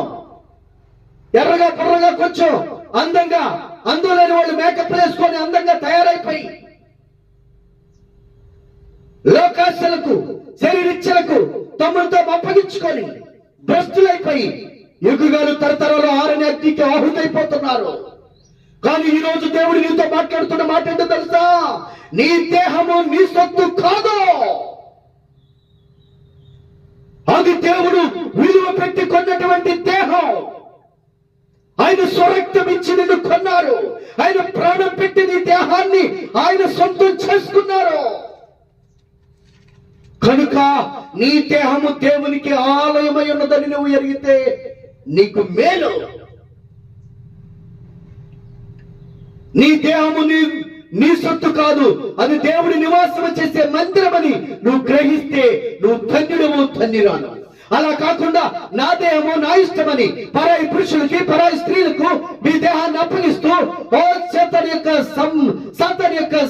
ఎర్రగా పొర్రగా కొంచెం అందంగా, అందం లేని వాళ్ళు మేకప్ వేసుకొని అందంగా తయారైపోయి లోకాశలకు శరీరిచ్చలకు తమ్ముడితో అప్పగించుకొని భ్రష్టులైపోయి యుగాలు తరతరాలు ఆరని అగ్నికి ఆహుతైపోతున్నారు. కానీ ఈ రోజు దేవుడు నీతో మాట్లాడుతున్న మాట ఏంటో తెలుసా? నీ దేహము నీ సొత్తు కాదు, అది దేవుడు విలువ పెట్టి కొన్నటువంటి దేహం. ఆయన స్వరక్తం ఇచ్చి నిన్ను కొన్నారు. ఆయన ప్రాణం పెట్టి నీ దేహాన్ని ఆయన సొంతం చేసుకున్నారు. కనుక నీ దేహము దేవునికి ఆలయమై ఉన్నదని నువ్వు ఎరిగితే నీకు మేలు. నీ దేహము నీ సొత్తు కాదు, అది దేవుడి నివాసం చేసే మందిరమని నువ్వు గ్రహిస్తే నువ్వు ధన్యుడము, ధన్యురాలు. అలా కాకుండా నా దేహము నా ఇష్టమని పరాయి పురుషులకి పరాయి స్త్రీలకు మీ దేహాన్ని అప్పగిస్తూ సాతాను యొక్క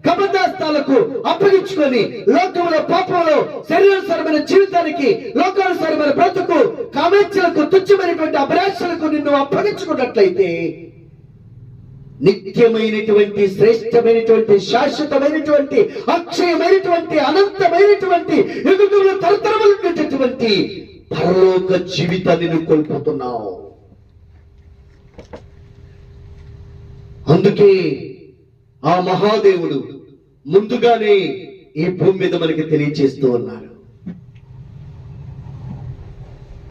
కబంధాస్తాలకు అప్పగించుకొని లోకంలో పాపంలో శరీరానుసారమైన జీవితానికి లోకానుసారమైన బ్రతుకు కామేచ్ఛలకు తుచ్చమైనటువంటి అభిలాషలకు నిన్ను అప్పగించుకున్నట్లయితే నిత్యమైనటువంటి శ్రేష్టమైనటువంటి శాశ్వతమైనటువంటి అక్షయమైనటువంటి అనంతమైనటువంటి యుగములు తరతరములైనటువంటి పరలోక జీవితాన్ని నువ్వు కోల్పోతున్నావు. అందుకే ఆ మహాదేవుడు ముందుగానే ఈ భూమి మీద మనకి తెలియచేస్తూ ఉన్నాడు.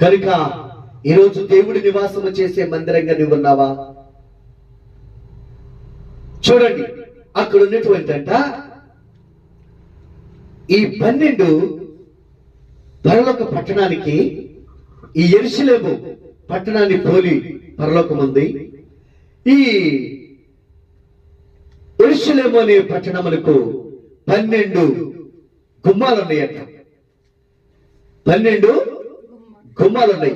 కనుక ఈరోజు దేవుడి నివాసము చేసే మందిరంగా నువ్వు ఉన్నావా? చూడండి, అక్కడ ఉన్నటువంటి ఈ 12 పరలోక పట్టణానికి ఈ యెరూషలేము పట్టణాన్ని పోలి పరలోకం ఉంది. ఈ యెరూషలేము అనే పట్టణములకు 12 గుమ్మాలు ఉన్నాయట. 12 గుమ్మాలు ఉన్నాయి.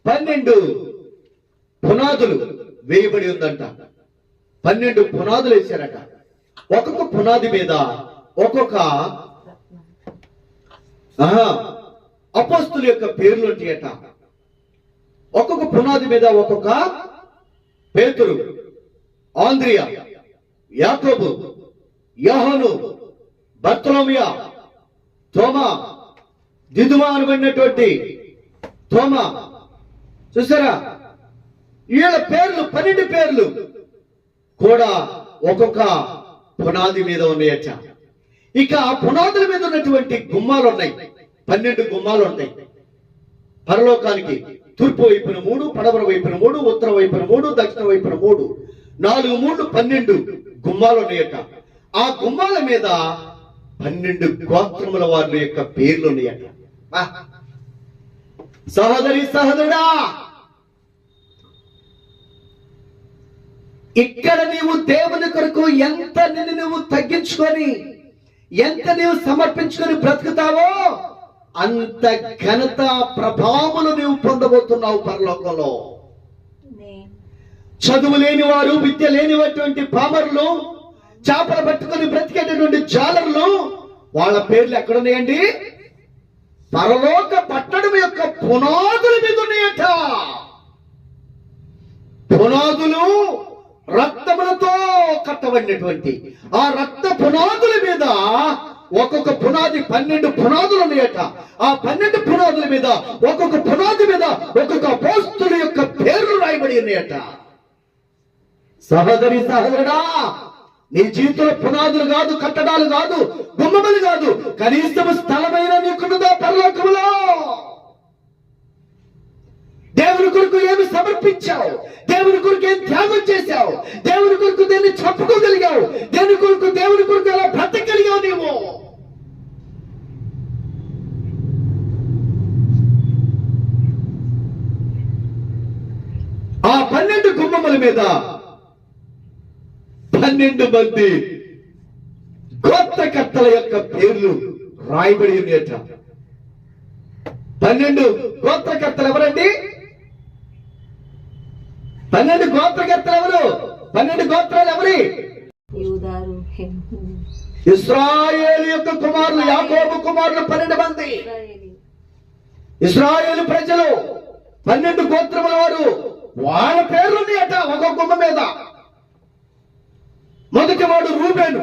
12 పునాదులు వేయబడి ఉందంట. 12 పునాదులు వేశారట. ఒక్కొక్క పునాది మీద ఒక్కొక్క అపోస్తుల యొక్క పేర్లు ఉంటాయట. ఒక్కొక్క పునాది మీద ఒక్కొక్క పేతురు, ఆంద్రియా, యాకోబు, యోహాను, బర్తలోమియా, తోమా, దిదుమా అనబడినటువంటి తోమా. చూసారా, వీళ్ళ పేర్లు 12 పేర్లు కూడా ఒక్కొక్క పునాది మీద ఉన్నాయట. ఇక ఆ పునాదుల మీద ఉన్నటువంటి గుమ్మాలు ఉన్నాయి. 12 గుమ్మాలు ఉంటాయి పరలోకానికి. తూర్పు వైపున 3, పడమర వైపున 3, ఉత్తర వైపున 3, దక్షిణ వైపున 3, 4 3 12 గుమ్మాలు ఉన్నాయట. ఆ గుమ్మాల మీద 12 గోత్రముల వారి యొక్క పేర్లు ఉన్నాయట. సహోదరి సహోదరుడా, ఇక్కడ నీవు దేవుని కొరకు ఎంత నిన్ను నువ్వు తగ్గించుకొని, ఎంత నీవు సమర్పించుకొని బ్రతుకుతావో అంత ఘనత ప్రభావములు నీవు పొందబోతున్నావు పరలోకంలో. చదువు లేని వారు, విద్య లేనిటువంటి పామరులు, చేపలు పట్టుకొని బ్రతికేటటువంటి జాలర్లు, వాళ్ళ పేర్లు ఎక్కడున్నాయండి? పరలోక పట్టణం యొక్క పునాదుల మీద ఉన్నాయట. పునాదులు రక్తములతో కట్టబడినటువంటి ఆ రక్త పునాదుల మీద ఒక్కొక్క పునాది 12 పునాదులు ఉన్నాయట. ఆ 12 పునాదుల మీద ఒక్కొక్క పునాది మీద ఒక్కొక్క అపోస్తుల యొక్క పేర్లు రాయబడి ఉన్నాయట. సహోదరి సహోదరుడా, నీ జీవితంలో పునాదులు కాదు, కట్టడాలు కాదు, గుమ్మములు కాదు, కనీసం స్థలమైన నీకున్నదా పరలోకములో? దేవుని కొరకు ఏమి సమర్పించావు? దేవుని కొరకు ఏం త్యాగం చేశావు? దేవుని కొరకు దేన్ని చెప్పుకోగలిగావు? దేవుని కొరకు ఎలా బ్రతకగలిగావు నీవు? ఆ 12 గుమ్మముల మీద 12 మంది గోత్రకర్తల యొక్క పేర్లు రాయబడి ఉన్నాయట. 12 గోత్రకర్తలు ఎవరండి? 12 గోత్రకర్తలు ఎవరు? 12 గోత్రాలు ఎవరి? ఇశ్రాయేలు యొక్క కుమారులు, యాకోబు కుమారులు 12 మంది. ఇశ్రాయేలు ప్రజలు 12 గోత్రముల వారు, వాళ్ళ పేర్లు ఉన్నాయట ఒక్కొక్క గుమ్మ మీద. మొదటి వాడు రూబేను.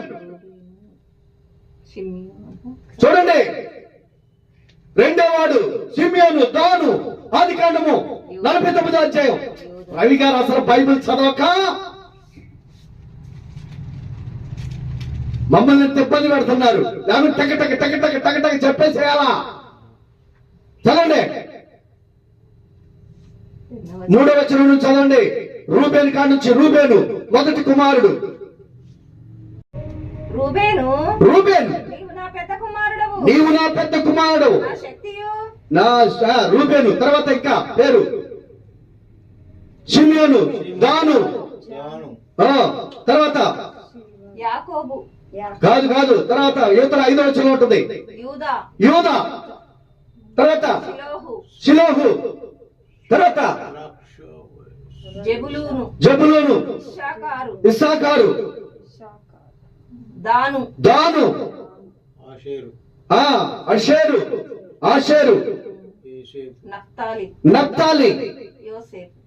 చూడండి, రెండో వాడు షిమ్యోను, దాను. ఆదికాండము 49వ అధ్యాయం. రవి గారు అసలు బైబిల్ చదవక మమ్మల్ని ఎంత ఇబ్బంది పెడుతున్నారు. లేకపోతే టక టక టక టక టక టక చెప్పేసేయాలా? చదవండి. 3వ వచనం నుంచి చదవండి. రూబేను కాడ నుంచి, రూబేను మొదటి కుమారుడు. రూబేను, రూబేను నీవు నా పెద్ద కుమారుడవు, నీవు నా పెద్ద కుమారుడు. నా శక్తియు. రూబేను తర్వాత ఇంకా పేరు షిమ్యోను, దాను, తర్వాత యాకోబు, కాదు తర్వాత యువతల 5వ వచనంలో ఉంటుంది. యూదా, యూదా తర్వాత షిలోహు, షిలోహు తర్వాత జెబులూను, జబులూను, ఇశ్శాఖారు, ఇస్సాకారు, దాను, దాను, అషేరు, ఆషేరు, నఫ్తాలి, నఫ్తాలి, యోసేపు,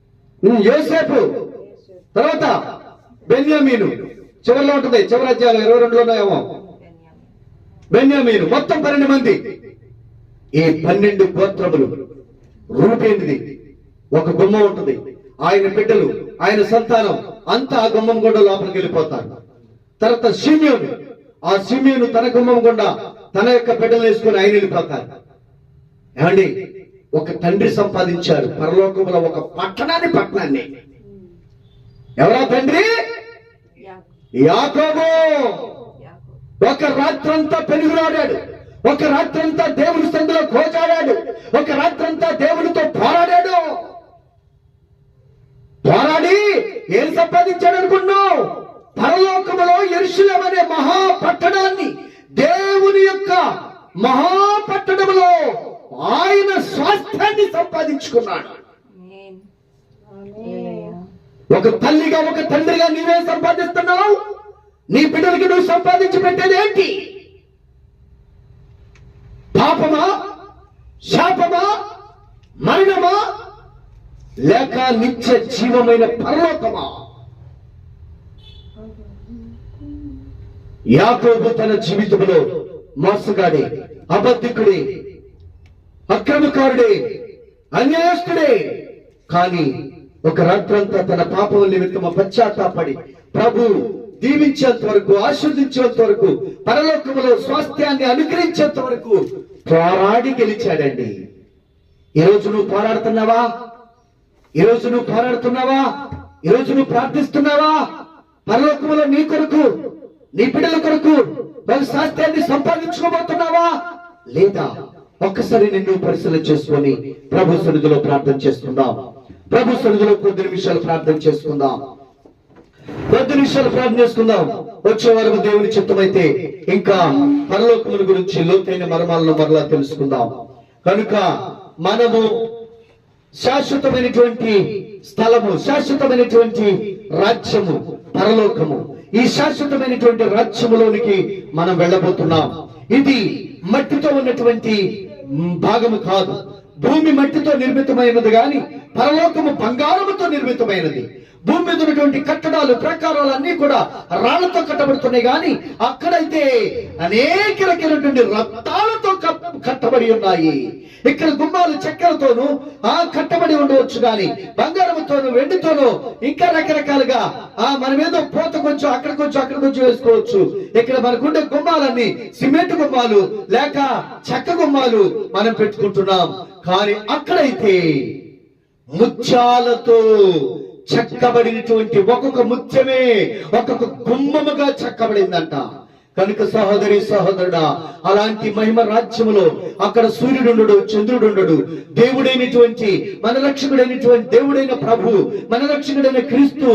యోసేపు తర్వాత బెన్యామీను. చివరిలో ఉంటుంది, చివరి అధ్యాయం 22లోనో ఏమో బెన్యామీను. మొత్తం 12 మంది. ఈ 12 గోత్రములు రూబేనుది ఒక గుమ్మం ఉంటుంది. ఆయన బిడ్డలు, ఆయన సంతానం అంతా ఆ గుమ్మం గుండా లోపలికి వెళ్ళిపోతారు. తర్వాత షిమ్యోను, ఆ షిమ్యోను తన గుమ్మం గుండా తన యొక్క బిడ్డలు వేసుకొని ఆయన వెళ్ళిపోతారు. ఏమండి, ఒక తండ్రి సంపాదించారు పరలోకంలో ఒక పట్టణాన్ని. ఎవరా తండ్రి? యాకోబు. ఒక రాత్రంతా పెనుగులాడాడు, ఒక రాత్రంతా దేవుని సందులో కోచాడాడు, ఒక రాత్రంతా దేవునితో పోరాడాడు. పోరాడి ఏం సంపాదించాడు అనుకున్నావు? పరలోకములో యెరూషలేము అనే మహాపట్టణాన్ని, దేవుని యొక్క మహాపట్టణములో ఆయన స్వాస్థ్యాన్ని సంపాదించుకున్నాడు. ఒక తల్లిగా, ఒక తండ్రిగా నీవే సంపాదిస్తున్నావు. నీ బిడ్డలకి నువ్వు సంపాదించి పెట్టేది ఏంటి? పాపమా, శాపమా, మరణమా, లేక నిత్య జీవమైన పరలోకమా? యాకోబు తన జీవితంలో మోసగాడే, అబద్ధికుడే, అక్రమకారుడే, అన్యాయస్తుడే. కానీ ఒక రాత్రంతా తన పాపం నిమిత్తము పశ్చాత్తాపడి ప్రభు దీవించేంత వరకు, ఆశీర్వదించేంత వరకు, పరలోకములో స్వాస్థ్యాన్ని అనుగ్రహించేంత వరకు పోరాడి గెలిచాడండి. ఈరోజు నువ్వు పోరాడుతున్నావా? ఈరోజు నువ్వు పోరాడుతున్నావా? ఈరోజు నువ్వు ప్రార్థిస్తున్నావా? పరలోకములో నీ కొరకు, నీ బిడ్డల కొరకు వాళ్ళ స్వాస్థ్యాన్ని సంపాదించుకోబోతున్నావా లేదా? ఒక్కసారి నిన్ను పరిశీలన చేసుకొని ప్రభు సన్నిధిలో ప్రార్థన చేసుకుందాం. ప్రభు సన్నిధిలో కొద్ది నిమిషాలు ప్రార్థన చేసుకుందాం. వచ్చే వారం దేవుని చిత్తమైతే ఇంకా పరలోకముల గురించి లోతైన మర్మాలను మరలా తెలుసుకుందాం. కనుక మనము శాశ్వతమైనటువంటి స్థలము, శాశ్వతమైనటువంటి రాజ్యము పరలోకము. ఈ శాశ్వతమైనటువంటి రాజ్యములోనికి మనం వెళ్ళబోతున్నాం. ఇది మట్టితో ఉన్నటువంటి భాగము కాదు. భూమి మట్టితో నిర్మితమైనది గాని పరలోకము బంగారముతో నిర్మితమైనది. భూమి మీద ఉన్నటువంటి కట్టడాలు, ప్రాకారాలు అన్ని కూడా రాళ్లతో కట్టబడుతున్నాయి. గాని అక్కడైతే అనేక రకాలైనటువంటి రత్నాలతో కట్టబడి ఉన్నాయి. ఇక్కడ గుమ్మాలు చక్కెరతోనూ కట్టబడి ఉండవచ్చు, గాని బంగారముతోనూ, వెండితోనూ, ఇంకా రకరకాలుగా మనం ఏదో పోత కొంచెం అక్కడ కొంచెం అక్కడ కొంచెం వేసుకోవచ్చు. ఇక్కడ మనకుండే గుమ్మాలన్నీ సిమెంట్ గుమ్మాలు లేక చెక్క గుమ్మాలు మనం పెట్టుకుంటున్నాం. కానీ అక్కడైతే ముత్యాలతో చెక్కబడినటువంటి ఒక్కొక్క ముత్యమే ఒక్కొక్క గుమ్మముగా చెక్కబడిందంట. కనుక సహోదరి సహోదరుడా, అలాంటి మహిమ రాజ్యములో అక్కడ సూర్యుడుండడు, చంద్రుడుండడు. దేవుడైనటువంటి మన రక్షకుడైనటువంటి దేవుడైన ప్రభు, మన రక్షకుడైన క్రీస్తు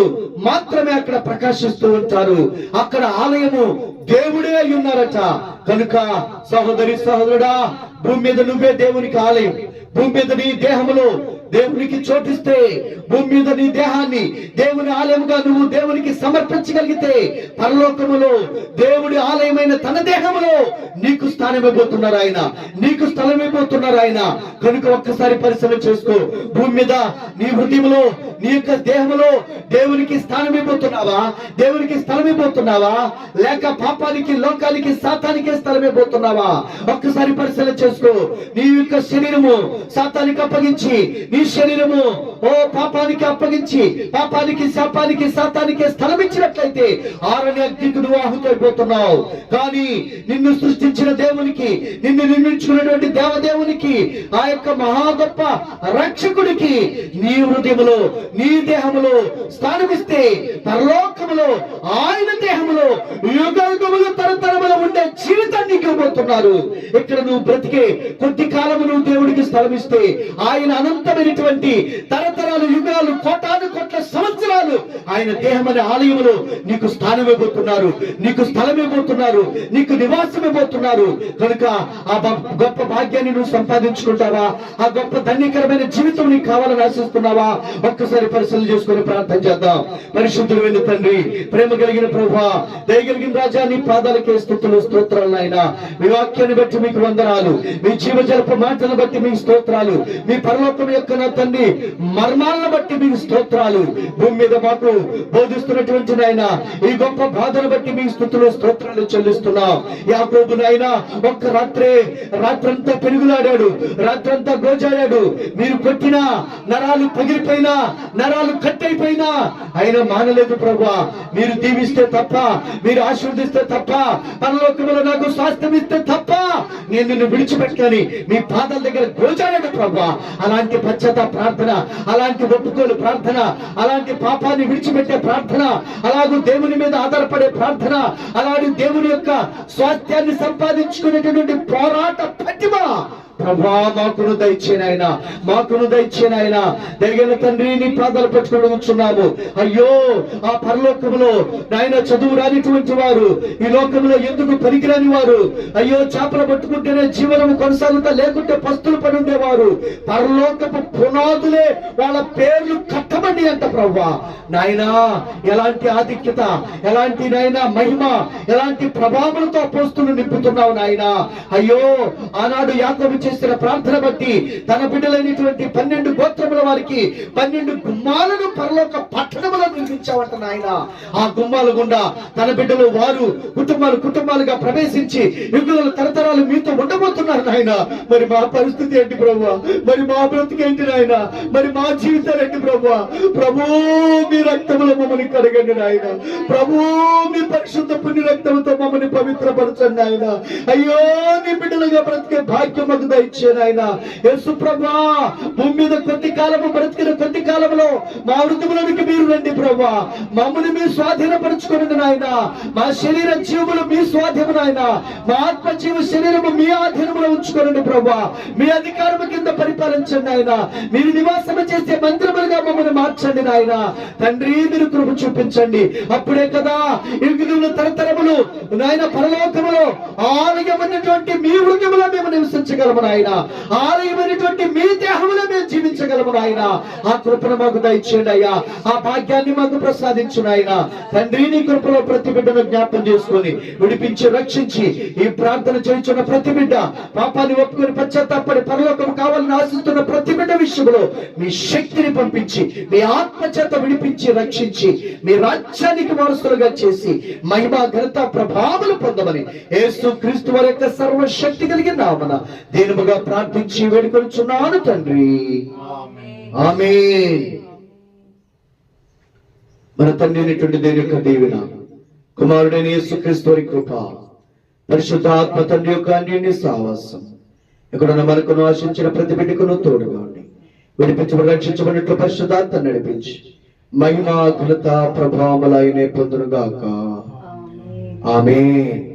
మాత్రమే అక్కడ ప్రకాశిస్తూ ఉంటారు. అక్కడ ఆలయము దేవుడే అయి ఉన్నారట. కనుక సహోదరి సహోదరుడా, భూమి మీద నువ్వే దేవునికి ఆలయం. భూమి మీద నీ దేహములో దేవునికి చోటిస్తే, భూమి మీద నీ దేహాన్ని దేవుని ఆలయముగా నువ్వు దేవునికి సమర్పించగలిగితే, పరలోకములో దేవుడి ఆలయమైన తన దేహములో నీకు స్థానమైపోతున్నారు ఆయన, నీకు స్థలమైపోతున్నారు ఆయన. కనుక ఒక్కసారి పరిశీలన చేసుకో. భూమి మీద నీ హృదయంలో, నీ యొక్క దేహములో దేవునికి స్థానమైపోతున్నావా? దేవునికి స్థలమైపోతున్నావా? లేక పాపానికి, లోకానికి, సాతానికి స్థలమైపోతున్నావా? ఒక్కసారి పరిశీలన చేసుకో. నీ యొక్క శరీరము సాతానికి అప్పగించి నీ ఈ శరీరము పాపానికి అప్పగించి పాపానికి శాపానికి సాతానికి స్థలం ఇచ్చినట్లయితే ఆరని అగ్నికి నువ్వు ఆహుతైపోతున్నావు. కానీ నిన్ను సృష్టించిన దేవునికి, నిన్ను నిర్మించుకున్నటువంటి దేవదేవునికి, ఆ యొక్క మహా గొప్ప రక్షకుడికి నీ హృదయములో నీ దేహములో స్థానమిస్తే పరలోకములో ఆయన దేహములో యుగములు తరతరములు ఉండే జీవితాన్ని ఇవ్వబోతున్నారు. ఇక్కడ నువ్వు బ్రతికే కొద్ది కాలము నువ్వు దేవుడికి స్థలమిస్తే ఆయన అనంతమైనటువంటి తరతరాలు యుగాలు కోటాను కోట్ల సంవత్సరాలు ఆయన దేహం అనే ఆలయములో నీకు స్థానం ఇవ్వబోతున్నారు, నీకు స్థలం ఇవ్వబోతున్నారు, నీకు నివాసం ఇవ్వబోతున్నారు. కనుక ఆ గొప్ప భాగ్యాన్ని నువ్వు సంపాదించుకుంటావా? ఆ గొప్ప ధన్యకరమైన జీవితం నీకు కావాలని ఆశిస్తున్నావా? ఒక్కసారి పరిశీలన చేసుకుని ప్రార్థన చేద్దాం. పరిశుద్ధుడు వెళ్ళు తండ్రి, ప్రేమ కలిగిన ప్రభువా, దయగలిగిన రాజా, నీ పాదాలకే స్తుతులు స్తోత్రాలు నాయనా. మీ వాక్యాన్ని బట్టి మీకు వందనాలు, మీ జీవజలప మాటలను బట్టి మీకు స్తోత్రాలు, మీ పరలోకం యొక్క నా తండ్రి మర్మాలను బట్టి మీకు స్తోత్రాలు. భూమి మీద మాకు బోధిస్తున్నటువంటి నాయన ఈ గొప్ప బాధను బట్టి మీకు స్తుతులు స్తోత్రాలు చెల్లిస్తున్నాం. యాకోబు నాయన ఒక్క రాత్రంతా పెరుగులాడాడు, రాత్రంతా గోజాడాడు. మీరు కొట్టిన నరాలు పగిలిపోయినా, నరాలు కట్టయిపోయినా ఆయన మానలేదు ప్రభువా. మీరు దీవిస్తే తప్ప, మీరు ఆశీర్వదిస్తే తప్ప, పరలోకములో నాకు స్వాస్థ్యం ఇస్తే తప్ప నేను నిన్ను విడిచిపెట్టుకొని మీ పాదాల దగ్గర గోజాడాడు ప్రభువా. అలాంటి పశ్చాత్తాప ప్రార్థన, అలాంటి ఒప్పుకోలు ప్రార్థన, అలాంటి పాపాన్ని విడిచిపెట్టే ప్రార్థన, అలాగూ దేవుని మీద ఆధారపడే ప్రార్థన, అలాంటి దేవుని యొక్క స్వాస్థ్యాన్ని సంపాదించుకునేటటువంటి పోరాట పటిమ ప్రభా మాకును దయచేనాయన, మాకును దయచేనాయన. దయగల తండ్రి, నీ పాదాలు పట్టుకుని ఉంచున్నాము. అయ్యో ఆ పరలోకములో నాయన చదువు రానిటువంటి వారు, ఈ లోకంలో ఎందుకు పనికిరాని వారు, అయ్యో చేపలు పట్టుకుంటేనే జీవనం కొనసాగుతా, లేకుంటే పస్తులు పడి ఉండేవారు, పరలోకపు పునాదులే వాళ్ళ పేర్లు కట్టబడి అంట ప్రభా. నాయనా ఎలాంటి ఆధిక్యత, ఎలాంటి నాయన మహిమ, ఎలాంటి ప్రభావాలతో పోస్తులు నింపుతున్నావు నాయన. అయ్యో ఆనాడు యాకోబు చేసిన ప్రార్థన బట్టి తన బిడ్డలైనటువంటి 12 గోత్రముల వారికి 12 గుమ్మాలను పరలోక పట్టణములో నిర్మించావంట నాయన. ఆ గుమ్మాల గుండా తన బిడ్డలు వారు కుటుంబాలుగా ప్రవేశించి యుగాలు తరతరాలు మీతో ఉండబోతున్నారు నాయన. మరి మా పరిస్థితి ఏంటి ప్రభువా? మరి మా బ్రతికి ఏంటి నాయన? మరి మా జీవితాలు ఏంటి ప్రభువా? ప్రభు మీ రక్తములో మమ్మల్ని కడగండి నాయన. ప్రభు మీ పరిశుద్ధ పుణ్య రక్తముతో మమ్మల్ని పవిత్రపరచండి నాయన. అయ్యో నీ బిడ్డలుగా బ్రతికే భాగ్యం ఇచ్చే నాయన. యేసు ప్రభువా, భూమి మీద కొద్ది కాలము బ్రతికిన కొద్ది కాలంలో మా హృదయంలోనికి మీరు రండి ప్రభువా. మమ్మల్ని మీ స్వాధీనపరచుకోండి నాయన. మా శరీర జీవులు మీ స్వాధీనం నాయన. మా ఆత్మ జీవ శరీరము మీ ఆధీనంలో ఉంచుకోండి ప్రభువా. మీ అధికారము కింద పరిపాలించండి ఆయన. మీరు నివాసం చేసే మందిరములుగా మమ్మల్ని మార్చండి నాయన. తండ్రి మీరు కృప చూపించండి. అప్పుడే కదా యుగములు తరతరములు నాయన పరలోకములో ఆలయమైనటువంటి మీ హృదయములో మేము నివసించగలము నాయన. ఆలయమైనటువంటి మీ దేహంలో మేము జీవించగలము నాయన. ఆ కృపను మాకు దయచేయండి అయ్యా. ఆ భాగ్యాన్ని మాకు ప్రసాదించు నాయన. తండ్రి నీ కృపలో ప్రతి బిడ్డను జ్ఞాపకం చేసుకొని విడిపించి రక్షించి ఈ ప్రార్థన చేయించున్న ప్రతి బిడ్డ పాపాన్ని ఒప్పుకొని పశ్చాత్తాపడి పరలోకం కావాలని ఆశిస్తున్న ప్రతి బిడ్డ విషయంలో మీ శక్తిని పంపించి మీ ఆత్మ చేత విడిపించి రక్షించి మీ రాజ్యానికి వారసులుగా చేసి మహిమ ఘనత ప్రభావాలు పొందమని యేసు క్రీస్తు వారి యొక్క సర్వశక్తి కలిగిన నామమున దీనముగా ప్రార్థించి వేడుకొనుచున్నాను తండ్రి, ఆమేన్. మన తండ్రి అయినటువంటి దేవుని యొక్క దీవెన, కుమారుడైన యేసుక్రీస్తు వారి కృప, పరిశుద్ధ ఆత్మ తండ్రి యొక్క అన్యోన్య సహవాసం ఎక్కడున్న మనకును ఆశించిన ప్రతి బిడ్డకును తోడుగా ఉండి విడిపించబడి రక్షించబడినట్లు పరిశుద్ధాత్మ నడిపించి మహిమ ఘనత ప్రభావములైన పొందునుగాక. ఆమేన్.